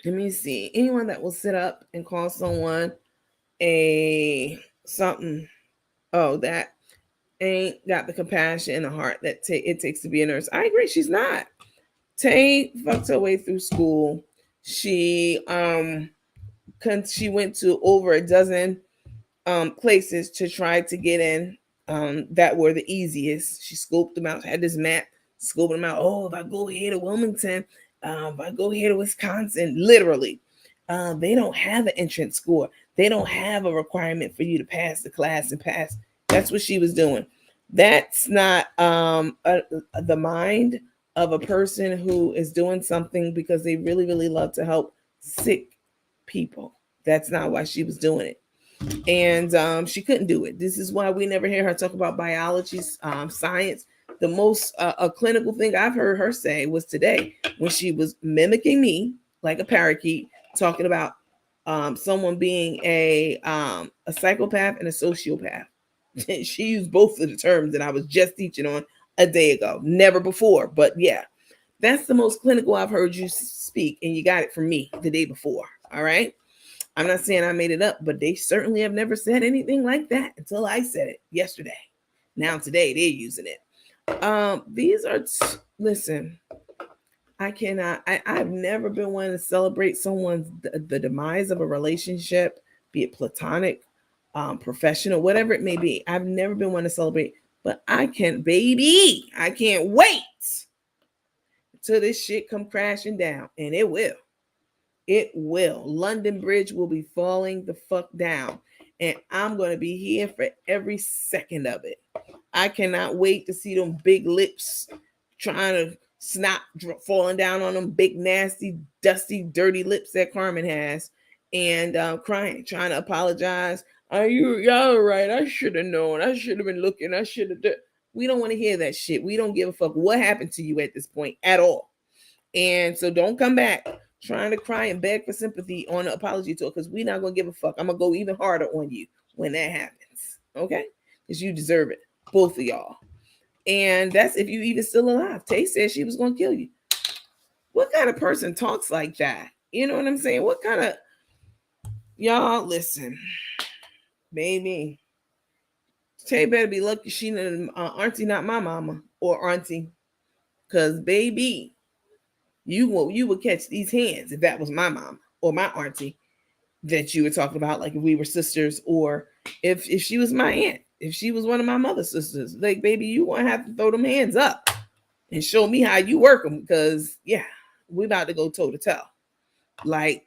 let me see. Anyone that will sit up and call someone a something, oh, that ain't got the compassion and the heart that it takes to be a nurse. I agree. She's not. Tay fucked her way through school. She she went to over a dozen places to try to get in that were the easiest. She scoped them out, had this map, scoped them out. Oh, if I go here to Wilmington, if I go here to Wisconsin, literally, they don't have an entrance score. They don't have a requirement for you to pass the class and pass. That's what she was doing. That's not the mind of a person who is doing something because they really, really love to help sick people. That's not why she was doing it. And she couldn't do it. This is why we never hear her talk about biology, science. The most a clinical thing I've heard her say was today when she was mimicking me like a parakeet, talking about someone being a psychopath and a sociopath. She used both of the terms that I was just teaching on a day ago. Never before, but yeah, that's the most clinical I've heard you speak, and you got it from me the day before. All right. I'm not saying I made it up, but they certainly have never said anything like that until I said it yesterday. Now today they're using it. These are listen. I cannot. I've never been one to celebrate someone's the demise of a relationship, be it platonic, professional, whatever it may be. I've never been one to celebrate, but I can't wait till this shit come crashing down, and it will. It will. London Bridge will be falling the fuck down, and I'm going to be here for every second of it. I cannot wait to see them big lips trying to snot falling down on them big, nasty, dusty, dirty lips that Carmen has, and crying, trying to apologize. Y'all right. I should have known. I should have been looking. I should have done. We don't want to hear that shit. We don't give a fuck what happened to you at this point at all. And so don't come back trying to cry and beg for sympathy on an apology tour, because we're not going to give a fuck. I'm going to go even harder on you when that happens. Okay? Because you deserve it. Both of y'all. And that's if you even still alive. Tay said she was going to kill you. What kind of person talks like that? You know what I'm saying? What kind of... Y'all, listen. Baby. Tay better be lucky she Auntie not my mama or Auntie. Because, baby... You would catch these hands if that was my mom or my auntie that you were talking about, like if we were sisters, or if she was my aunt, if she was one of my mother's sisters. Like, baby, you gonna have to throw them hands up and show me how you work them, because yeah, we about to go toe to toe. Like,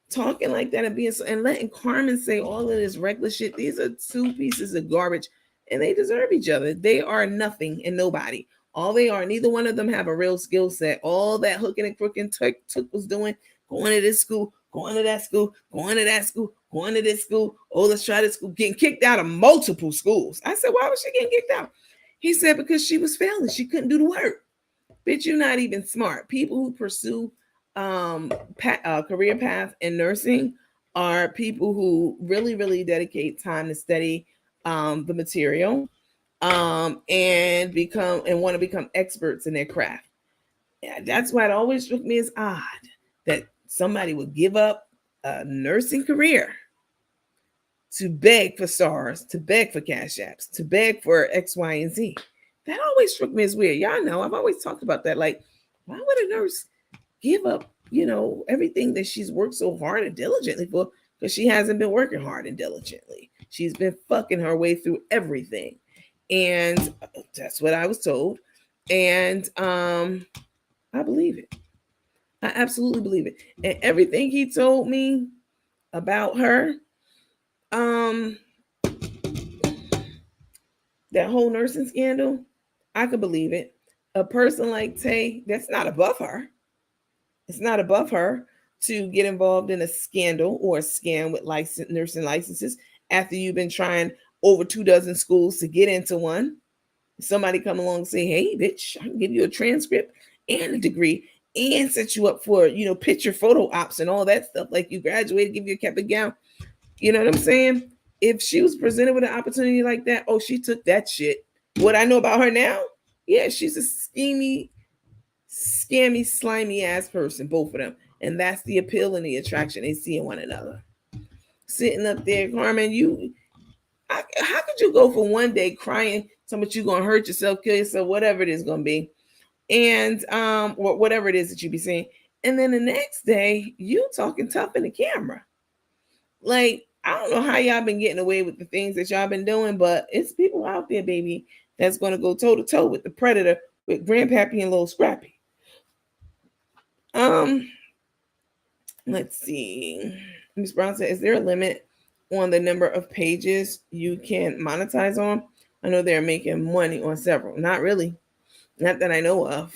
talking like that and being so, and letting Carmen say all of this reckless shit. These are two pieces of garbage, and they deserve each other. They are nothing and nobody. All they are, neither one of them have a real skill set. All that hooking and crooking Took was doing, going to this school, going to that school, going to that school, going to this school. Oh, let's try this school. Getting kicked out of multiple schools. I said, why was she getting kicked out? He said, because she was failing. She couldn't do the work. Bitch, you're not even smart. People who pursue career path in nursing are people who really, really dedicate time to study the material. And want to become experts in their craft. Yeah, that's why it always struck me as odd that somebody would give up a nursing career to beg for stars, to beg for cash apps, to beg for X, Y, and Z. That always struck me as weird. Y'all know I've always talked about that. Like, why would a nurse give up, everything that she's worked so hard and diligently for? Because she hasn't been working hard and diligently. She's been fucking her way through everything. And that's what I was told. And I believe it. I absolutely believe it. And everything he told me about her, that whole nursing scandal, I could believe it. A person like Tay, that's not above her. It's not above her to get involved in a scandal or a scam with nursing licenses after you've been trying over 24 schools to get into one. Somebody come along and say, hey, bitch, I can give you a transcript and a degree and set you up for, picture photo ops and all that stuff. Like, you graduated, give you a cap and gown. You know what I'm saying? If she was presented with an opportunity like that, oh, she took that shit. What I know about her now, yeah, she's a scammy, slimy ass person, both of them. And that's the appeal and the attraction they see in one another. Sitting up there, Carmen, how could you go for one day crying, somebody you gonna hurt yourself, kill yourself, whatever it is gonna be, and or whatever it is that you be saying, and then the next day you talking tough in the camera? Like, I don't know how y'all been getting away with the things that y'all been doing, but it's people out there, baby, that's gonna go toe to toe with the predator, with Grandpappy and Little Scrappy. Let's see. Ms. Brown said, is there a limit on the number of pages you can monetize on? I know they're making money on several. Not really. Not that I know of.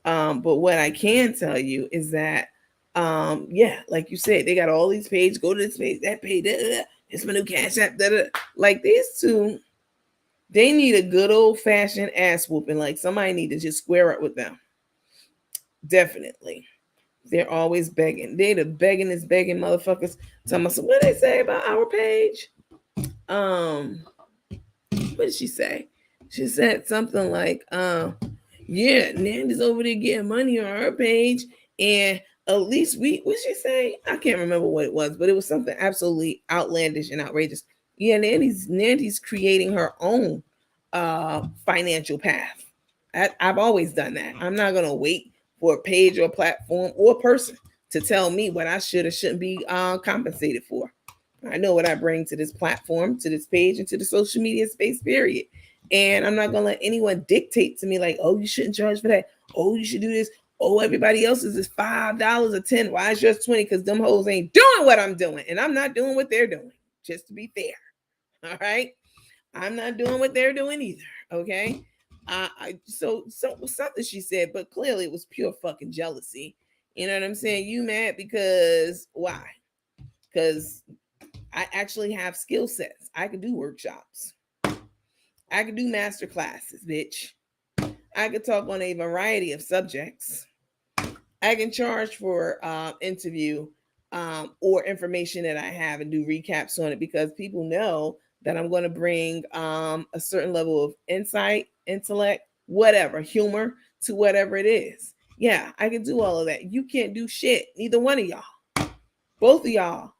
But what I can tell you is that, yeah, like you said, they got all these pages. Go to this page, that page. It's my new Cash App. Like these two, they need a good old fashioned ass whooping. Like somebody need to just square up with them. Definitely. They're always begging. They the begging motherfuckers. Tell me, what did they say about our page? What did she say? She said something like, yeah, Nandy's over there getting money on her page, and at least what she say? I can't remember what it was, but it was something absolutely outlandish and outrageous. Yeah, Nandy's creating her own financial path. I've always done that. I'm not gonna wait for a page or a platform or a person to tell me what I should or shouldn't be compensated for. I know what I bring to this platform, to this page, and to the social media space, period. And I'm not going to let anyone dictate to me like, oh, you shouldn't charge for that. Oh, you should do this. Oh, everybody else's is $5 or $10. Why is yours 20? Because them hoes ain't doing what I'm doing. And I'm not doing what they're doing, just to be fair. All right? I'm not doing what they're doing either. Okay? So something she said, but clearly it was pure fucking jealousy. You know what I'm saying? You mad because why? Because I actually have skill sets. I can do workshops. I can do master classes, bitch. I can talk on a variety of subjects. I can charge for interview or information that I have and do recaps on it because people know that I'm going to bring a certain level of insight, intellect, whatever, humor to whatever it is. Yeah, I can do all of that. You can't do shit. Neither one of y'all. Both of y'all.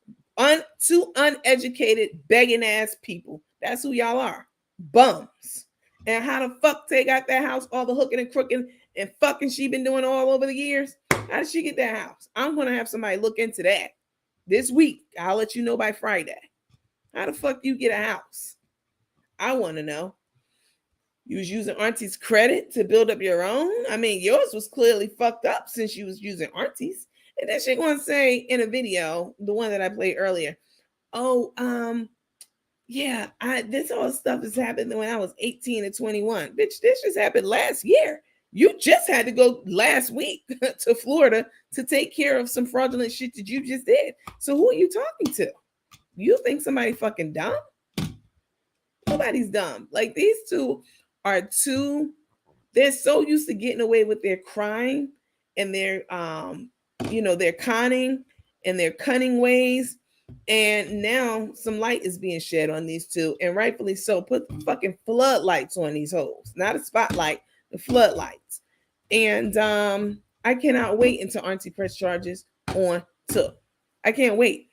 Two uneducated, begging ass people. That's who y'all are. Bums. And how the fuck they got that house, all the hooking and crooking and fucking she been doing all over the years? How did she get that house? I'm going to have somebody look into that this week. I'll let you know by Friday. How the fuck you get a house? I want to know. You was using Auntie's credit to build up your own? I mean, yours was clearly fucked up since you was using Auntie's. And then she going to say in a video, the one that I played earlier, oh, yeah, this all stuff has happened when I was 18 and 21. Bitch, this just happened last year. You just had to go last week to Florida to take care of some fraudulent shit that you just did. So who are you talking to? You think somebody fucking dumb? Nobody's dumb. Like these two are they're so used to getting away with their crime and their their conning and their cunning ways. And now some light is being shed on these two, and rightfully so. Put the fucking floodlights on these hoes, not a spotlight, the floodlights. And I cannot wait until Auntie press charges on Took. I can't wait.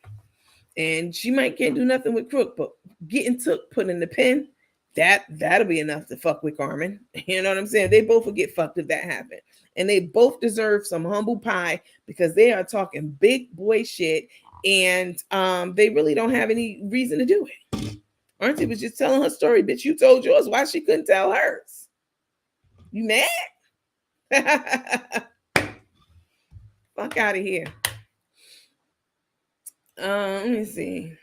And she might can't do nothing with Crook, but getting Took put in the pen, that'll be enough to fuck with Carmen. You know what I'm saying? They both will get fucked if that happened. And they both deserve some humble pie because they are talking big boy shit. And they really don't have any reason to do it. Auntie was just telling her story, bitch. You told yours. Why she couldn't tell hers? You mad? Fuck out of here. Let me see.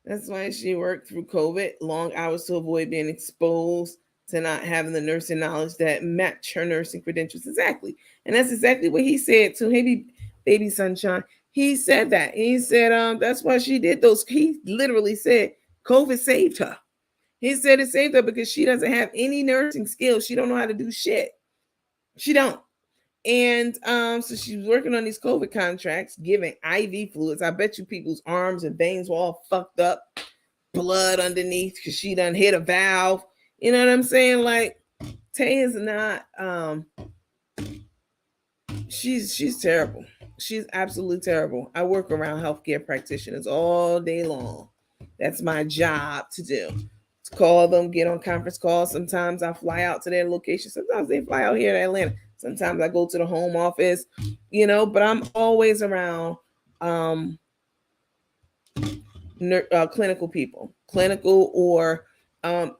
That's why she worked through COVID, long hours to avoid being exposed to not having the nursing knowledge that match her nursing credentials. Exactly. And that's exactly what he said to baby sunshine. He said that. He said, that's why she did those. He literally said COVID saved her. He said it saved her because she doesn't have any nursing skills. She don't know how to do shit. She don't. And so she was working on these COVID contracts, giving IV fluids. I bet you people's arms and veins were all fucked up, blood underneath because she done hit a valve. You know what I'm saying? Like, Tays is not, she's terrible. She's absolutely terrible. I work around healthcare practitioners all day long. That's my job to do. To call them, get on conference calls. Sometimes I fly out to their location. Sometimes they fly out here to Atlanta. Sometimes I go to the home office, but I'm always around um, clinical people, clinical or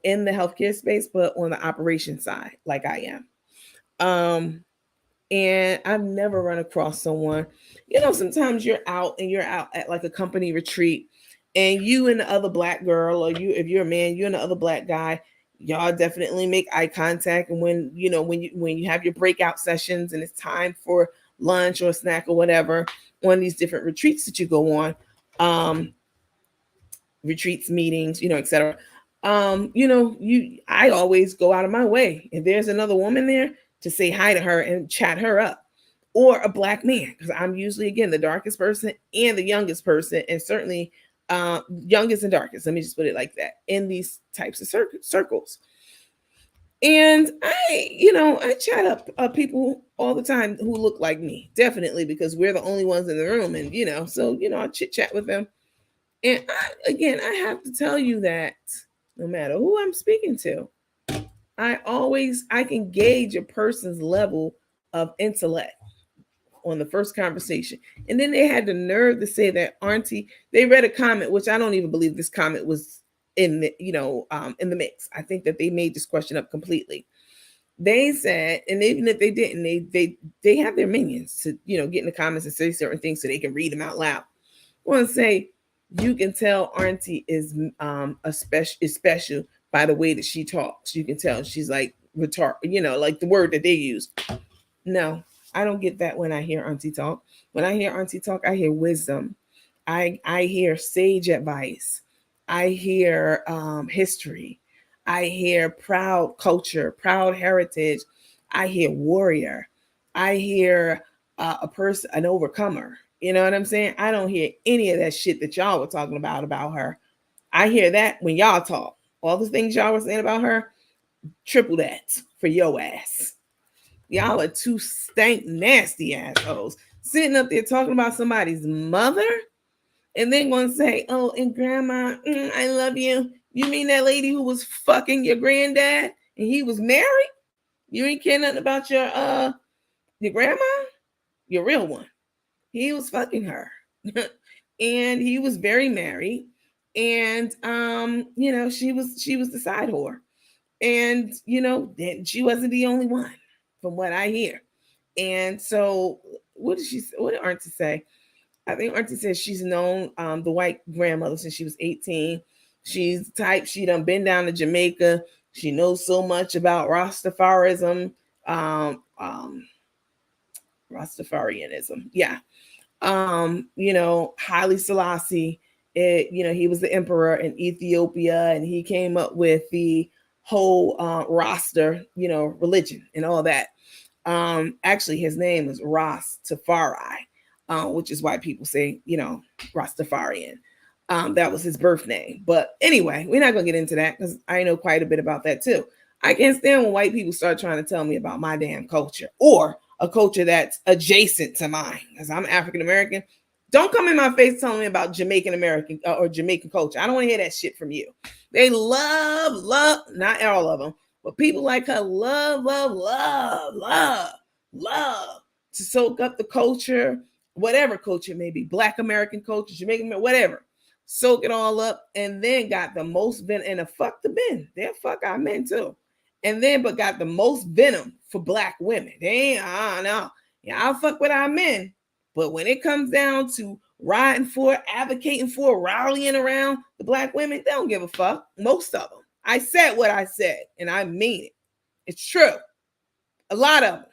in the healthcare space, but on the operation side, like I am. And I've never run across someone, sometimes you're out at like a company retreat and you and the other black girl, or if you're a man, you and the other black guy, y'all definitely make eye contact. And when you have your breakout sessions and it's time for lunch or snack or whatever on these different retreats that you go on, retreats, meetings, etc. I always go out of my way if there's another woman there to say hi to her and chat her up, or a black man, because I'm usually, again, the darkest person and the youngest person, and certainly youngest and darkest, let me just put it like that, in these types of circles. And I chat up people all the time who look like me, definitely, because we're the only ones in the room. And so I chit chat with them. And I have to tell you that no matter who I'm speaking to, I can gauge a person's level of intellect on the first conversation. And then they had the nerve to say that Auntie, they read a comment, which I don't even believe this comment was in the, in the mix. I think that they made this question up completely. They said, and even if they didn't, they have their minions to, get in the comments and say certain things so they can read them out loud. I want to say, you can tell Auntie is special by the way that she talks. You can tell she's like retard, like the word that they use. No, I don't get that when I hear Auntie talk. When I hear Auntie talk, I hear wisdom. I hear sage advice. I hear history. I hear proud culture, proud heritage. I hear warrior. I hear a person, an overcomer. You know what I'm saying? I don't hear any of that shit that y'all were talking about her. I hear that when y'all talk. All the things y'all were saying about her, triple that for your ass. Y'all are two stank, nasty assholes sitting up there talking about somebody's mother and then going to say, oh, and grandma, I love you. You mean that lady who was fucking your granddad and he was married? You ain't care nothing about your grandma? Your real one. He was fucking her. And he was very married. And she was the side whore. And she wasn't the only one, from what I hear. And so what did Auntie say? I think Auntie says she's known the white grandmother since she was 18. She's the type, she done been down to Jamaica. She knows so much about Rastafarism, Rastafarianism. Yeah. Haile Selassie, he was the emperor in Ethiopia, and he came up with the whole roster, religion and all that. Actually, his name is Rastafari, which is why people say, Rastafarian. That was his birth name. But anyway, we're not going to get into that because I know quite a bit about that too. I can't stand when white people start trying to tell me about my damn culture or a culture that's adjacent to mine, because I'm African American. Don't come in my face telling me about Jamaican American or Jamaican culture. I don't want to hear that shit from you. They love, not all of them, but people like her love to soak up the culture, whatever culture it may be, Black American culture, Jamaican, whatever. Soak it all up, and then got the most venom. And fuck the men. They'll fuck our men too. And then, but got the most venom for Black women. They ain't, no. Yeah, I'll fuck with our men. But when it comes down to riding for, advocating for, rallying around the Black women, they don't give a fuck. Most of them. I said what I said, and I mean it. It's true. A lot of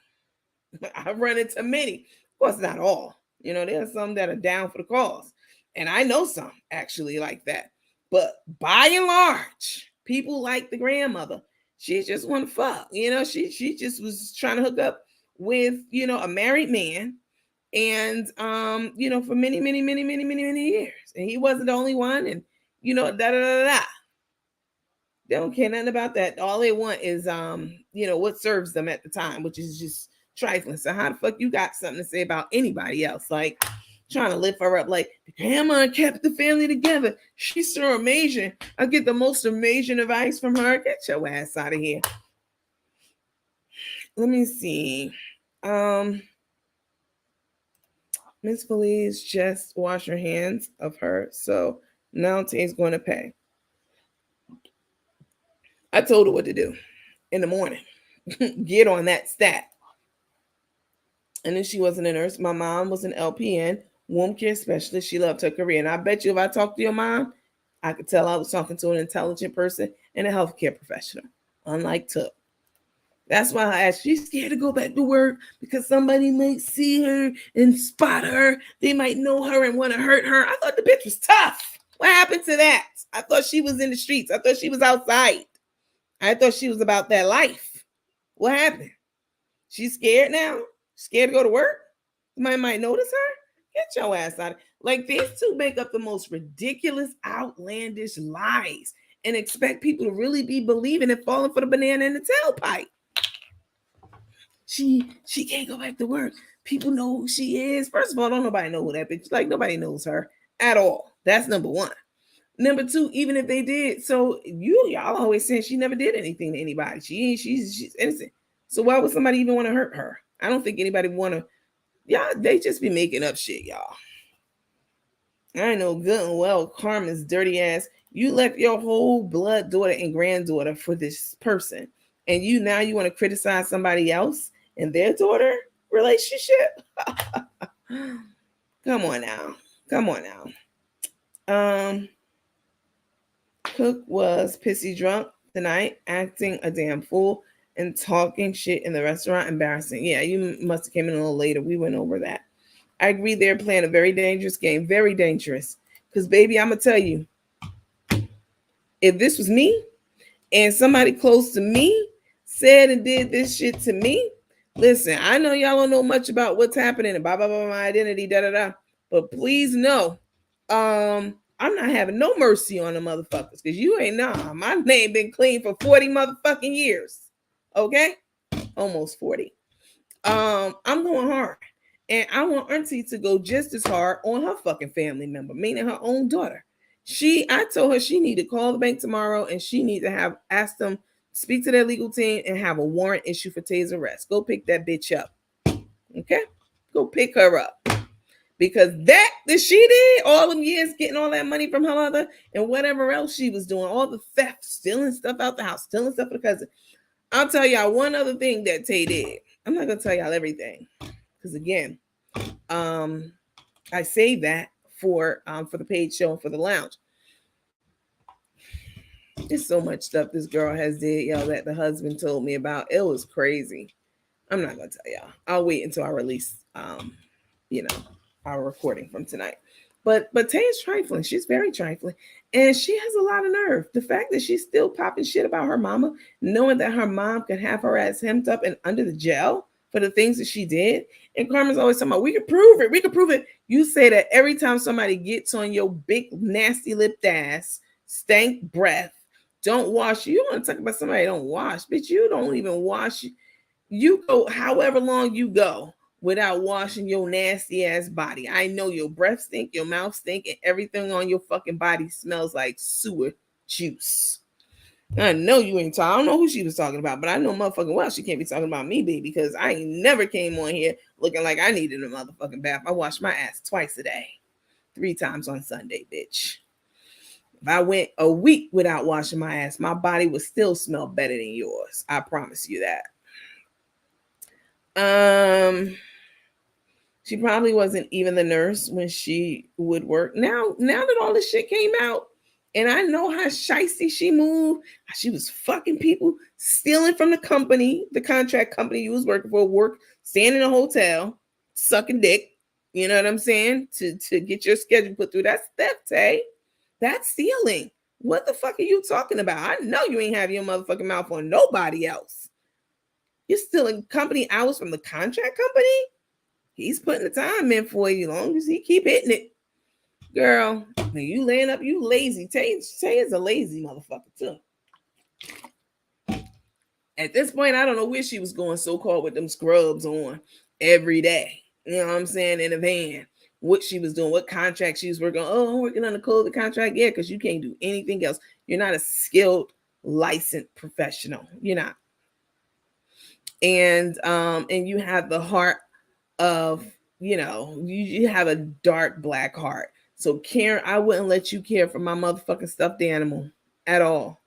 them. I've run into many. Of course, not all. There's some that are down for the cause. And I know some actually like that. But by and large, people like the grandmother. She just want to fuck. She just was trying to hook up with, a married man. And, for many, many, many, many, many, many years. And he wasn't the only one. And, da-da-da-da-da. They don't care nothing about that. All they want is, what serves them at the time, which is just trifling. So how the fuck you got something to say about anybody else? Like trying to lift her up, like grandma kept the family together. She's so amazing. I get the most amazing advice from her. Get your ass out of here. Let me see. Miss Felice just washed her hands of her, so now Tays going to pay. I told her what to do in the morning. Get on that stat. And then she wasn't a nurse. My mom was an LPN, womb care specialist. She loved her career. And I bet you if I talked to your mom, I could tell I was talking to an intelligent person and a healthcare professional, unlike Took. That's why I asked, she's scared to go back to work because somebody might see her and spot her. They might know her and want to hurt her. I thought the bitch was tough. What happened to that? I thought she was in the streets. I thought she was outside. I thought she was about that life. What happened? She's scared now? Scared to go to work? Somebody might notice her? Get your ass out of it. Like, these two make up the most ridiculous, outlandish lies and expect people to really be believing and falling for the banana in the tailpipe. She can't go back to work. People know who she is. First of all, don't nobody know who that bitch is. Like, nobody knows her at all. That's number one. Number two, even if they did, so y'all always saying she never did anything to anybody. She's innocent. So why would somebody even want to hurt her? I don't think anybody want to. Y'all, they just be making up shit, y'all. I know good and well Carmen's dirty ass. You left your whole blood daughter and granddaughter for this person. And you want to criticize somebody else and their daughter relationship? Come on now. Cook was pissy drunk tonight, acting a damn fool and talking shit in the restaurant. Embarrassing. Yeah, you must have came in a little later. We went over that. I agree they're playing a very dangerous game. Very dangerous. Because, baby, I'm going to tell you, if this was me and somebody close to me said and did this shit to me, listen, I know y'all don't know much about what's happening and blah, blah, blah, my identity, da-da-da. But please know, I'm not having no mercy on the motherfuckers because you ain't my name been clean for 40 motherfucking years. Okay? Almost 40. I'm going hard. And I want Auntie to go just as hard on her fucking family member, meaning her own daughter. I told her she need to call the bank tomorrow and she need to ask them, speak to their legal team and have a warrant issued for Tays arrest. Go pick that bitch up. Okay? Go pick her up. Because that she did all them years getting all that money from her mother and whatever else she was doing, all the theft, stealing stuff out the house, stealing stuff for the cousin. I'll tell y'all one other thing that Tay did. I'm not going to tell y'all everything. Because again, I saved that for the paid show and for the lounge. There's so much stuff this girl has did, y'all, that the husband told me about. It was crazy. I'm not going to tell y'all. I'll wait until I release, our recording from tonight. But Tay is trifling. She's very trifling. And she has a lot of nerve. The fact that she's still popping shit about her mama, knowing that her mom could have her ass hemmed up and under the jail for the things that she did. And Carmen's always talking about, we could prove it. You say that every time somebody gets on your big, nasty lipped ass, stank breath, don't wash. You want to talk about somebody don't wash. Bitch, you don't even wash. You go however long you go without washing your nasty ass body. I know your breath stink, your mouth stink, and everything on your fucking body smells like sewer juice. I know you ain't talking. I don't know who she was talking about, but I know motherfucking well she can't be talking about me, baby, because I ain't never came on here looking like I needed a motherfucking bath. I wash my ass twice a day, 3 times on Sunday, bitch. If I went a week without washing my ass, my body would still smell better than yours. I promise you that. She probably wasn't even the nurse when she would work. Now that all this shit came out, and I know how shicey she moved, how she was fucking people, stealing from the company, the contract company you was working for, staying in a hotel, sucking dick, you know what I'm saying, to get your schedule put through. That's theft, Tay. That's stealing. What the fuck are you talking about? I know you ain't have your motherfucking mouth on nobody else. You're stealing company hours from the contract company? He's putting the time in for you, as long as he keep hitting it. Girl, you laying up, you lazy. Tay is a lazy motherfucker too. At this point, I don't know where she was going so-called with them scrubs on every day. You know what I'm saying? In a van. What she was doing, what contract she was working on. Oh, I'm working on the code of the contract. Yeah, because you can't do anything else. You're not a skilled, licensed professional. You're not. And you have the heart of, you have a dark black heart. So Karen, I wouldn't let you care for my motherfucking stuffed animal at all.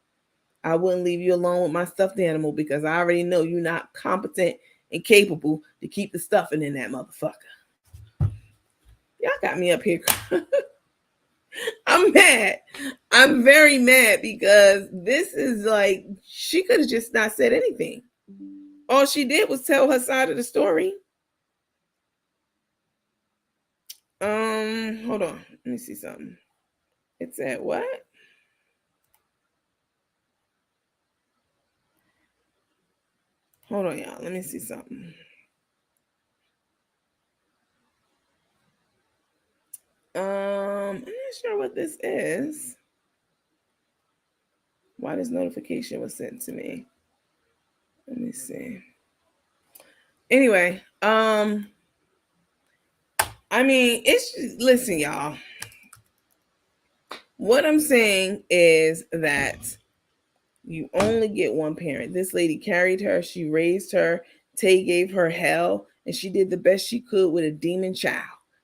I wouldn't leave you alone with my stuffed animal because I already know you're not competent and capable to keep the stuffing in that motherfucker. Y'all got me up here. I'm mad. I'm very mad because this is like, she could have just not said anything. All she did was tell her side of the story. Hold on. Let me see something. It said what? Hold on, y'all. Let me see something. I'm not sure what this is. Why this notification was sent to me. Let me see. Anyway, I mean, it's just, listen, y'all. What I'm saying is that you only get one parent. This lady carried her, she raised her, Tay gave her hell, and she did the best she could with a demon child.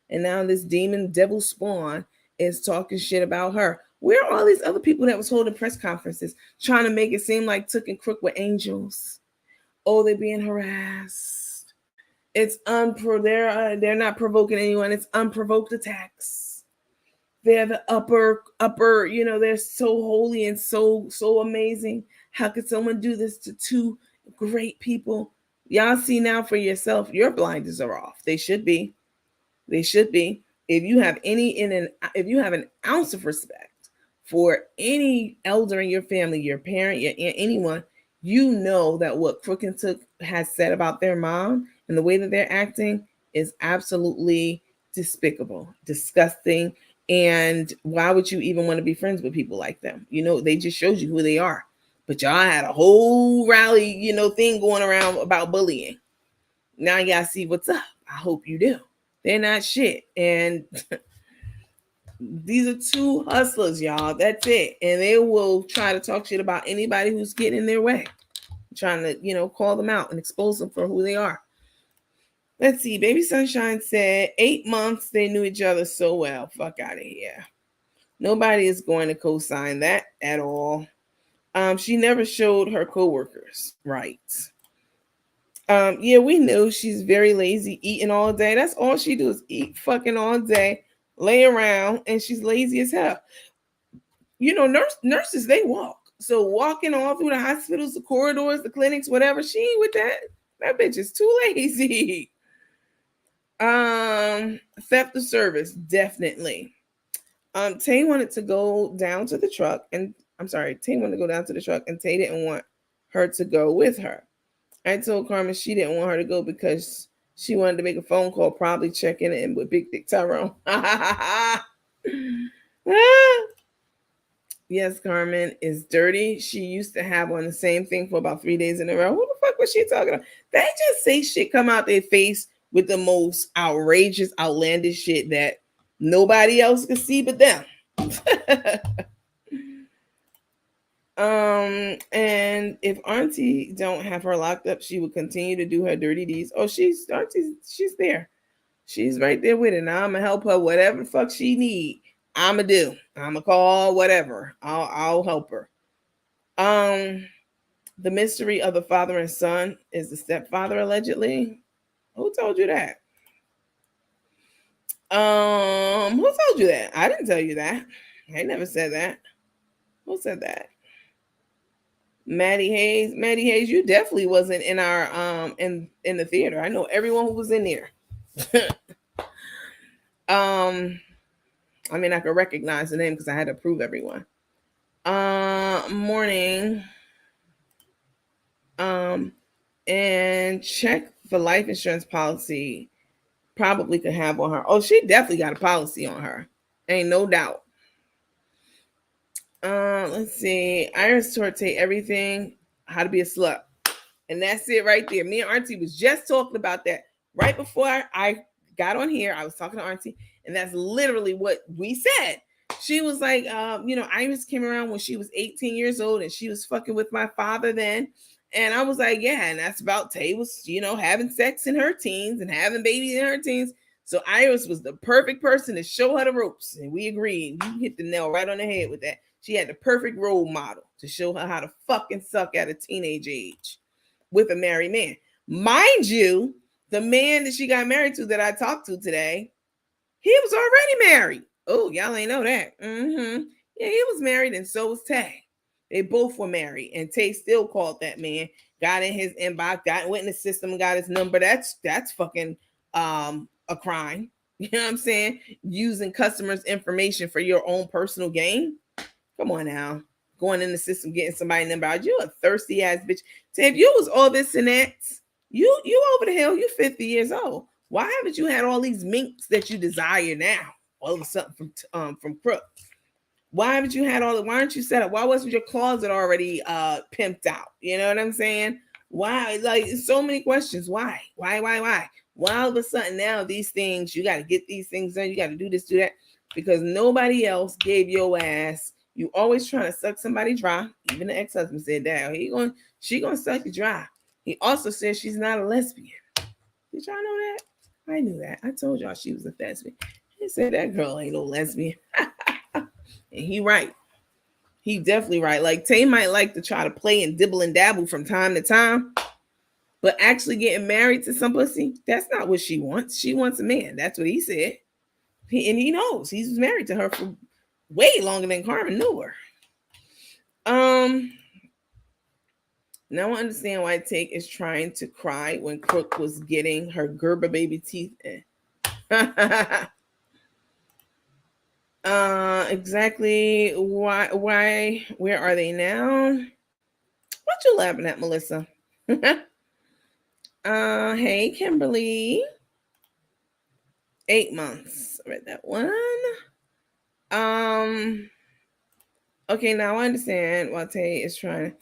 And now this demon devil spawn is talking shit about her. Where are all these other people that was holding press conferences trying to make it seem like Took and Crook were angels? Oh, they're being harassed. It's they're not provoking anyone. It's unprovoked attacks. They're the upper, they're so holy and so amazing. How could someone do this to two great people? Y'all see now for yourself, your blinders are off. They should be. They should be. If you have if you have an ounce of respect for any elder in your family, your parent, your aunt, anyone, you know that what Crook and Took has said about their mom and the way that they're acting is absolutely despicable, disgusting. And why would you even want to be friends with people like them? They just showed you who they are. But y'all had a whole rally, thing going around about bullying. Now y'all see what's up. I hope you do. They're not shit. And these are two hustlers, y'all. That's it. And they will try to talk shit about anybody who's getting in their way. Trying to, call them out and expose them for who they are. Let's see. Baby Sunshine said 8 months they knew each other so well. Fuck out of here. Nobody is going to co-sign that at all. She never showed her coworkers right. Yeah, we know she's very lazy, eating all day. That's all she do is eat fucking all day, lay around, and she's lazy as hell. Nurses, they walk. So walking all through the hospitals, the corridors, the clinics, whatever, she ain't with that. That bitch is too lazy. Theft of service, definitely. Tay wanted to go down to the truck, and Tay wanted to go down to the truck, and Tay didn't want her to go with her. I told Carmen she didn't want her to go because she wanted to make a phone call, probably checking in with Big Dick Tyrone. Yes, Carmen is dirty. She used to have on the same thing for about 3 days in a row. Who the fuck was she talking about? They just say shit come out their face with the most outrageous, outlandish shit that nobody else can see but them. And if Auntie don't have her locked up, she would continue to do her dirty deeds. Oh, she's there. She's right there with it. Now I'm gonna help her whatever the fuck she need. I'ma do. I'ma call whatever. I'll help her. The mystery of the father and son is the stepfather allegedly. Who told you that? Who told you that? I didn't tell you that. I never said that. Who said that? Maddie Hayes, you definitely wasn't in our in the theater. I know everyone who was in there. I mean, I could recognize the name because I had to prove everyone. Morning. And check the life insurance policy probably could have on her. Oh, she definitely got a policy on her. Ain't no doubt. Let's see. Iris taught Tay everything, how to be a slut. And that's it right there. Me and Auntie was just talking about that right before I got on here. I was talking to Auntie, and that's literally what we said. She was like, Iris came around when she was 18 years old, and she was fucking with my father then. And I was like, yeah, and that's about Tay was, having sex in her teens and having babies in her teens. So Iris was the perfect person to show her the ropes. And we agreed. You hit the nail right on the head with that. She had the perfect role model to show her how to fucking suck at a teenage age with a married man. Mind you, the man that she got married to that I talked to today, he was already married. Oh, y'all ain't know that. Mm-hmm. Yeah, he was married, and so was Tay. They both were married, and Tay still called that man, got in his inbox, went in the system, got his number. That's fucking a crime. You know what I'm saying? Using customers' information for your own personal gain. Come on now. Going in the system, getting somebody's number out. You a thirsty ass bitch. Say, if you was all this and that, you over the hill, you 50 years old. Why haven't you had all these minks that you desire now? All of a sudden from Crook. Why haven't you had all the, why aren't you set up? Why wasn't your closet already pimped out? You know what I'm saying? Why? Like, so many questions. Why? Why all of a sudden now these things, you got to get these things done, you got to do this, do that, because nobody else gave your ass. You always trying to suck somebody dry. Even the ex-husband said that. She gonna suck you dry. He also said she's not a lesbian. Did y'all know that? I knew that. I told y'all she was a lesbian. He said that girl ain't no lesbian. And he right. He definitely right. Like, Tay might like to try to play and dibble and dabble from time to time, but actually getting married to some pussy, that's not what she wants. She wants a man. That's what he said. And he knows. He's married to her for way longer than Carmen knew her. Now I understand why Take is trying to cry when Crook was getting her Gerber baby teeth in. Exactly. Why? Where are they now? What you laughing at, Melissa? Hey, Kimberly. 8 months. I read that one. Okay, now I understand why Tay is trying.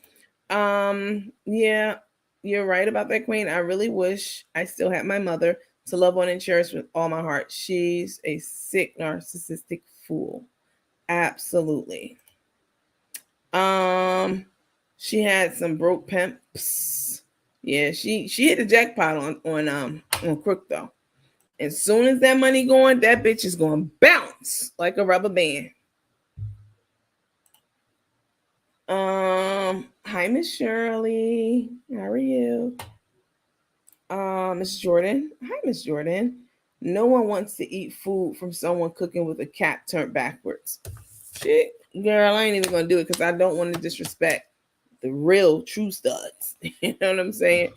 Yeah, you're right about that, Queen. I really wish I still had my mother to love on and cherish with all my heart. She's a sick, narcissistic fool. Absolutely. She had some broke pimps. Yeah, she hit the jackpot on Crook though. As soon as that money going, that bitch is going to bounce like a rubber band. Hi, Miss Shirley. How are you? Miss Jordan. Hi, Miss Jordan. No one wants to eat food from someone cooking with a cap turned backwards. Shit, girl, I ain't even gonna do it because I don't want to disrespect the real true studs. You know what I'm saying?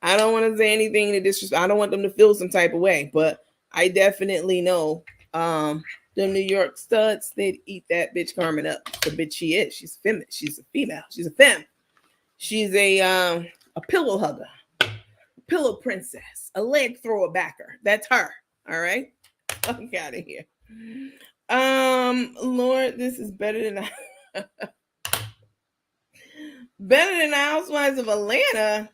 I don't want to say anything to disrespect. I don't want them to feel some type of way, but I definitely know the New York studs, they'd eat that bitch Carmen up. The bitch she is. She's feminine. She's a female. She's a femme. She's a pillow hugger, pillow princess, a leg thrower backer. That's her. All right. Fuck out of here. Lord, this is better than the Housewives of Atlanta.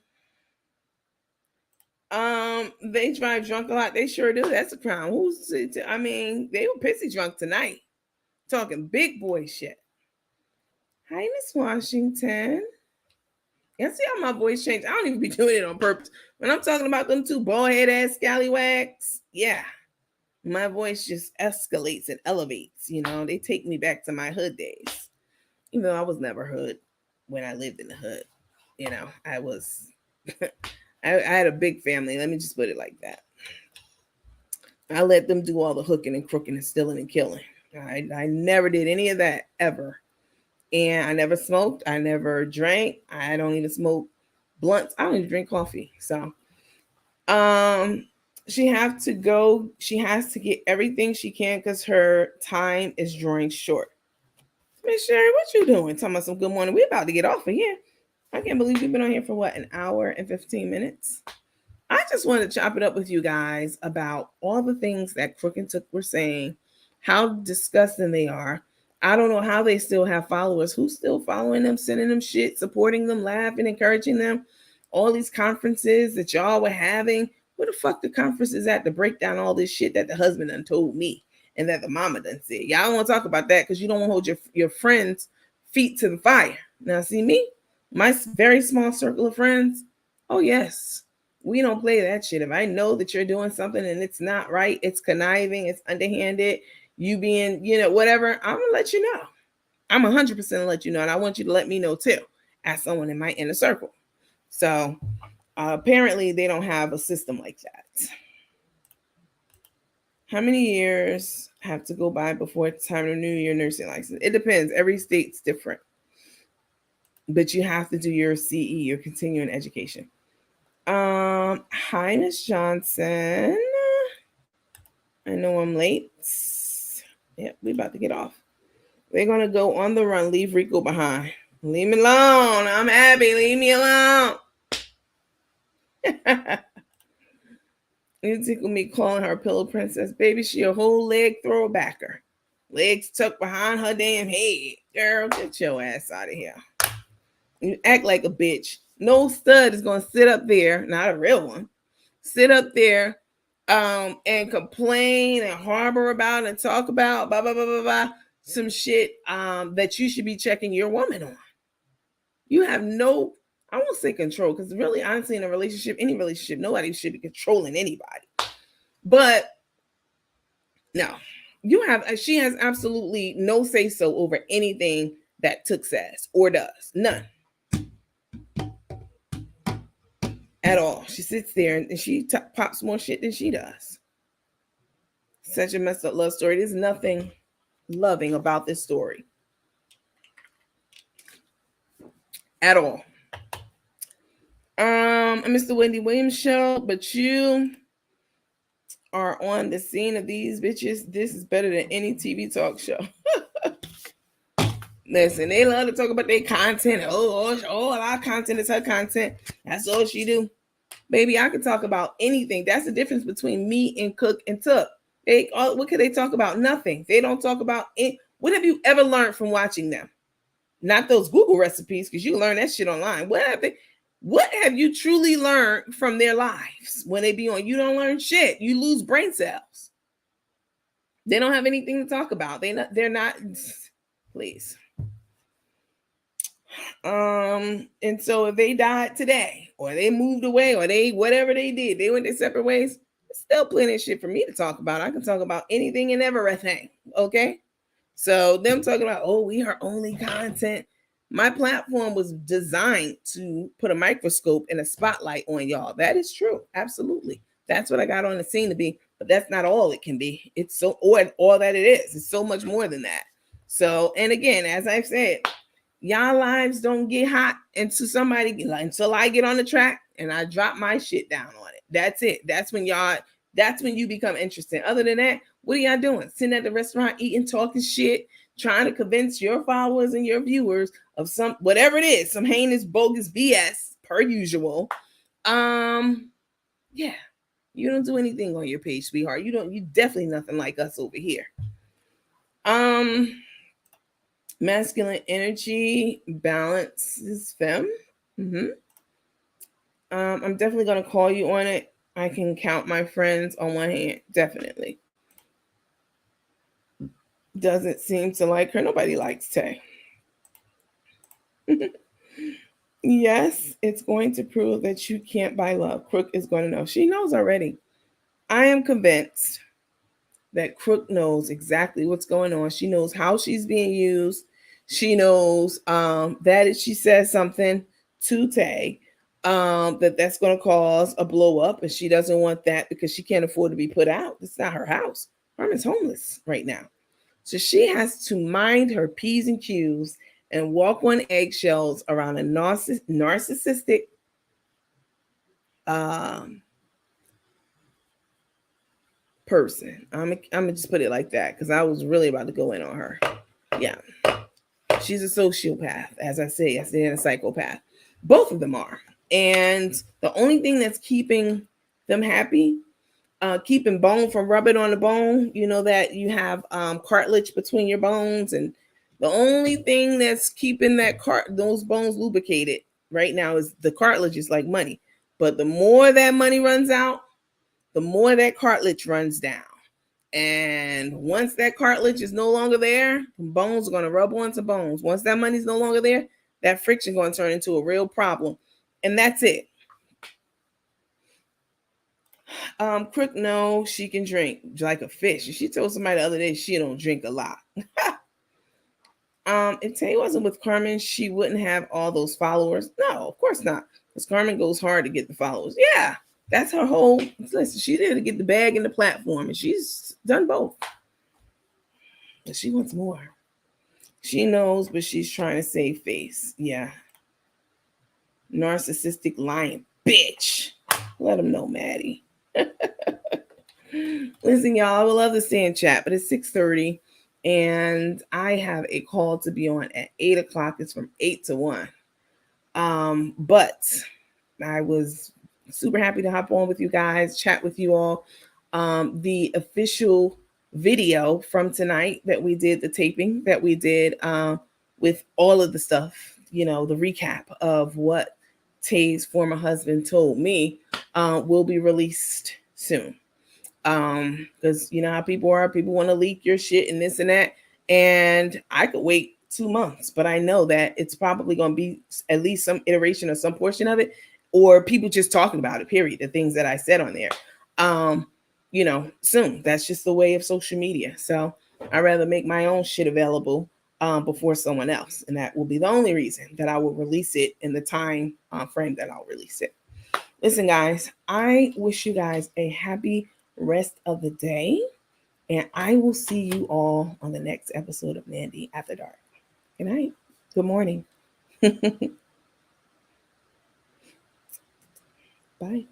They drive drunk a lot. They sure do. That's a crime. I mean, they were pissy drunk tonight. Talking big boy shit. Hi, Miss Washington. You see how my voice changed? I don't even be doing it on purpose. When I'm talking about them two bald head ass scallywags, yeah, my voice just escalates and elevates. You know, they take me back to my hood days. Even though I was never hood when I lived in the hood. You know, I was, I had a big family. Let me just put it like that. I let them do all the hooking and crooking and stealing and killing. I never did any of that ever. And I never smoked. I never drank. I don't even smoke blunts. I don't even drink coffee. So she has to go. She has to get everything she can because her time is drawing short. Miss Sherry, what you doing? Talking about some good morning. We're about to get off of here. I can't believe we've been on here for what, an hour and 15 minutes. I just wanted to chop it up with you guys about all the things that Crook and Took were saying, how disgusting they are. I don't know how they still have followers. Who's still following them, sending them shit, supporting them, laughing, encouraging them? all these conferences that y'all were having. Where the fuck the conference is at to break down all this shit that the husband done told me and that the mama done said? Y'all don't want to talk about that because you don't want to hold your friends' feet to the fire. Now, see me, my very small circle of friends. Oh yes, we don't play that shit. If I know that you're doing something and it's not right, it's conniving, it's underhanded, you being, whatever, I'm gonna let you know. I'm 100% let you know, and I want you to let me know too, as someone in my inner circle. So apparently they don't have a system like that. How many years have to go by before it's time to renew your nursing license? It depends. Every state's different. But you have to do your CE, your continuing education. Hi, Miss Johnson. I know I'm late. Yep, we about to get off. We're going to go on the run. Leave Rico behind. Leave me alone. I'm Abby. Leave me alone. You tickle me calling her pillow princess. Baby, she a whole leg throwbacker. Legs tucked behind her damn head. Girl, get your ass out of here. You act like a bitch. No stud is going to sit up there, not a real one, sit up there and complain and harbor about and talk about blah, blah, blah, blah, blah, some shit that you should be checking your woman on. You have no, I won't say control, because really, honestly, in a relationship, any relationship, nobody should be controlling anybody. But no, she has absolutely no say so over anything that Took says or does. None. At all. She sits there and she pops more shit than she does. Such a messed up love story. There's nothing loving about this story at all. I missed the Wendy Williams show, but you are on the scene of these bitches. This is better than any TV talk show. Listen, they love to talk about their content. Oh, our content is her content. That's all she do. Baby, I can talk about anything. That's the difference between me and Cook and Took. What can they talk about? Nothing. They don't talk about it. What have you ever learned from watching them? Not those Google recipes, because you can learn that shit online. What have you truly learned from their lives when they be on? You don't learn shit. You lose brain cells. They don't have anything to talk about. They're not. Please. And so if they died today, or they moved away, or they whatever they did, they went their separate ways, there's still plenty of shit for me to talk about. I can talk about anything and everything. Okay. So them talking about, oh, we are only content. My platform was designed to put a microscope and a spotlight on y'all. That is true. Absolutely. That's what I got on the scene to be, but that's not all it can be. It's so, or all that it is. It's so much more than that. So, and again, as I've said, y'all lives don't get hot until I get on the track and I drop my shit down on it. That's it. That's when you become interesting. Other than that, what are y'all doing? Sitting at the restaurant, eating, talking shit, trying to convince your followers and your viewers of some, whatever it is, some heinous, bogus BS per usual. Yeah, you don't do anything on your page, sweetheart. You definitely nothing like us over here. Masculine energy balances femme. I'm definitely going to call you on it. I can count my friends on one hand. Definitely. Doesn't seem to like her. Nobody likes Tay. Yes, it's going to prove that you can't buy love. Crook is going to know. She knows already. I am convinced that Crook knows exactly what's going on. She knows how she's being used. She knows that if she says something to Tay, that's going to cause a blow up, and she doesn't want that because she can't afford to be put out. It's not her house. Carmen's homeless right now. So she has to mind her P's and Q's and walk on eggshells around a narcissistic person. I'm gonna just put it like that because I was really about to go in on her. Yeah. She's a sociopath, as I say, and a psychopath. Both of them are. And the only thing that's keeping them happy, keeping bone from rubbing on the bone, you know that you have cartilage between your bones, and the only thing that's keeping those bones lubricated right now is the cartilage is like money. But the more that money runs out, the more that cartilage runs down. And once that cartilage is no longer there, bones are going to rub onto bones. Once that money's no longer there, that friction going to turn into a real problem. And that's it. Crook, no, she can drink like a fish. She told somebody the other day she don't drink a lot. If Tay wasn't with Carmen, she wouldn't have all those followers. No, of course not. Because Carmen goes hard to get the followers. Yeah, that's her whole. Listen, she did to get the bag and the platform, and she's done both. But she wants more. She knows, but she's trying to save face. Yeah. Narcissistic lying bitch. Let them know, Maddie. Listen, y'all, I would love to stay in chat, but it's 6:30. And I have a call to be on at 8 o'clock. It's from 8 to 1. But I was super happy to hop on with you guys, chat with you all. The official video from tonight that we did, the taping that we did with all of the stuff, the recap of what Tay's former husband told me will be released soon. Because you know how people are, people want to leak your shit and this and that. And I could wait 2 months, but I know that it's probably going to be at least some iteration or some portion of it, or people just talking about it, period. The things that I said on there, soon. That's just the way of social media. So I'd rather make my own shit available before someone else. And that will be the only reason that I will release it in the time frame that I'll release it. Listen, guys, I wish you guys a happy rest of the day, and I will see you all on the next episode of Mandy After Dark. Good night. Good morning. Bye.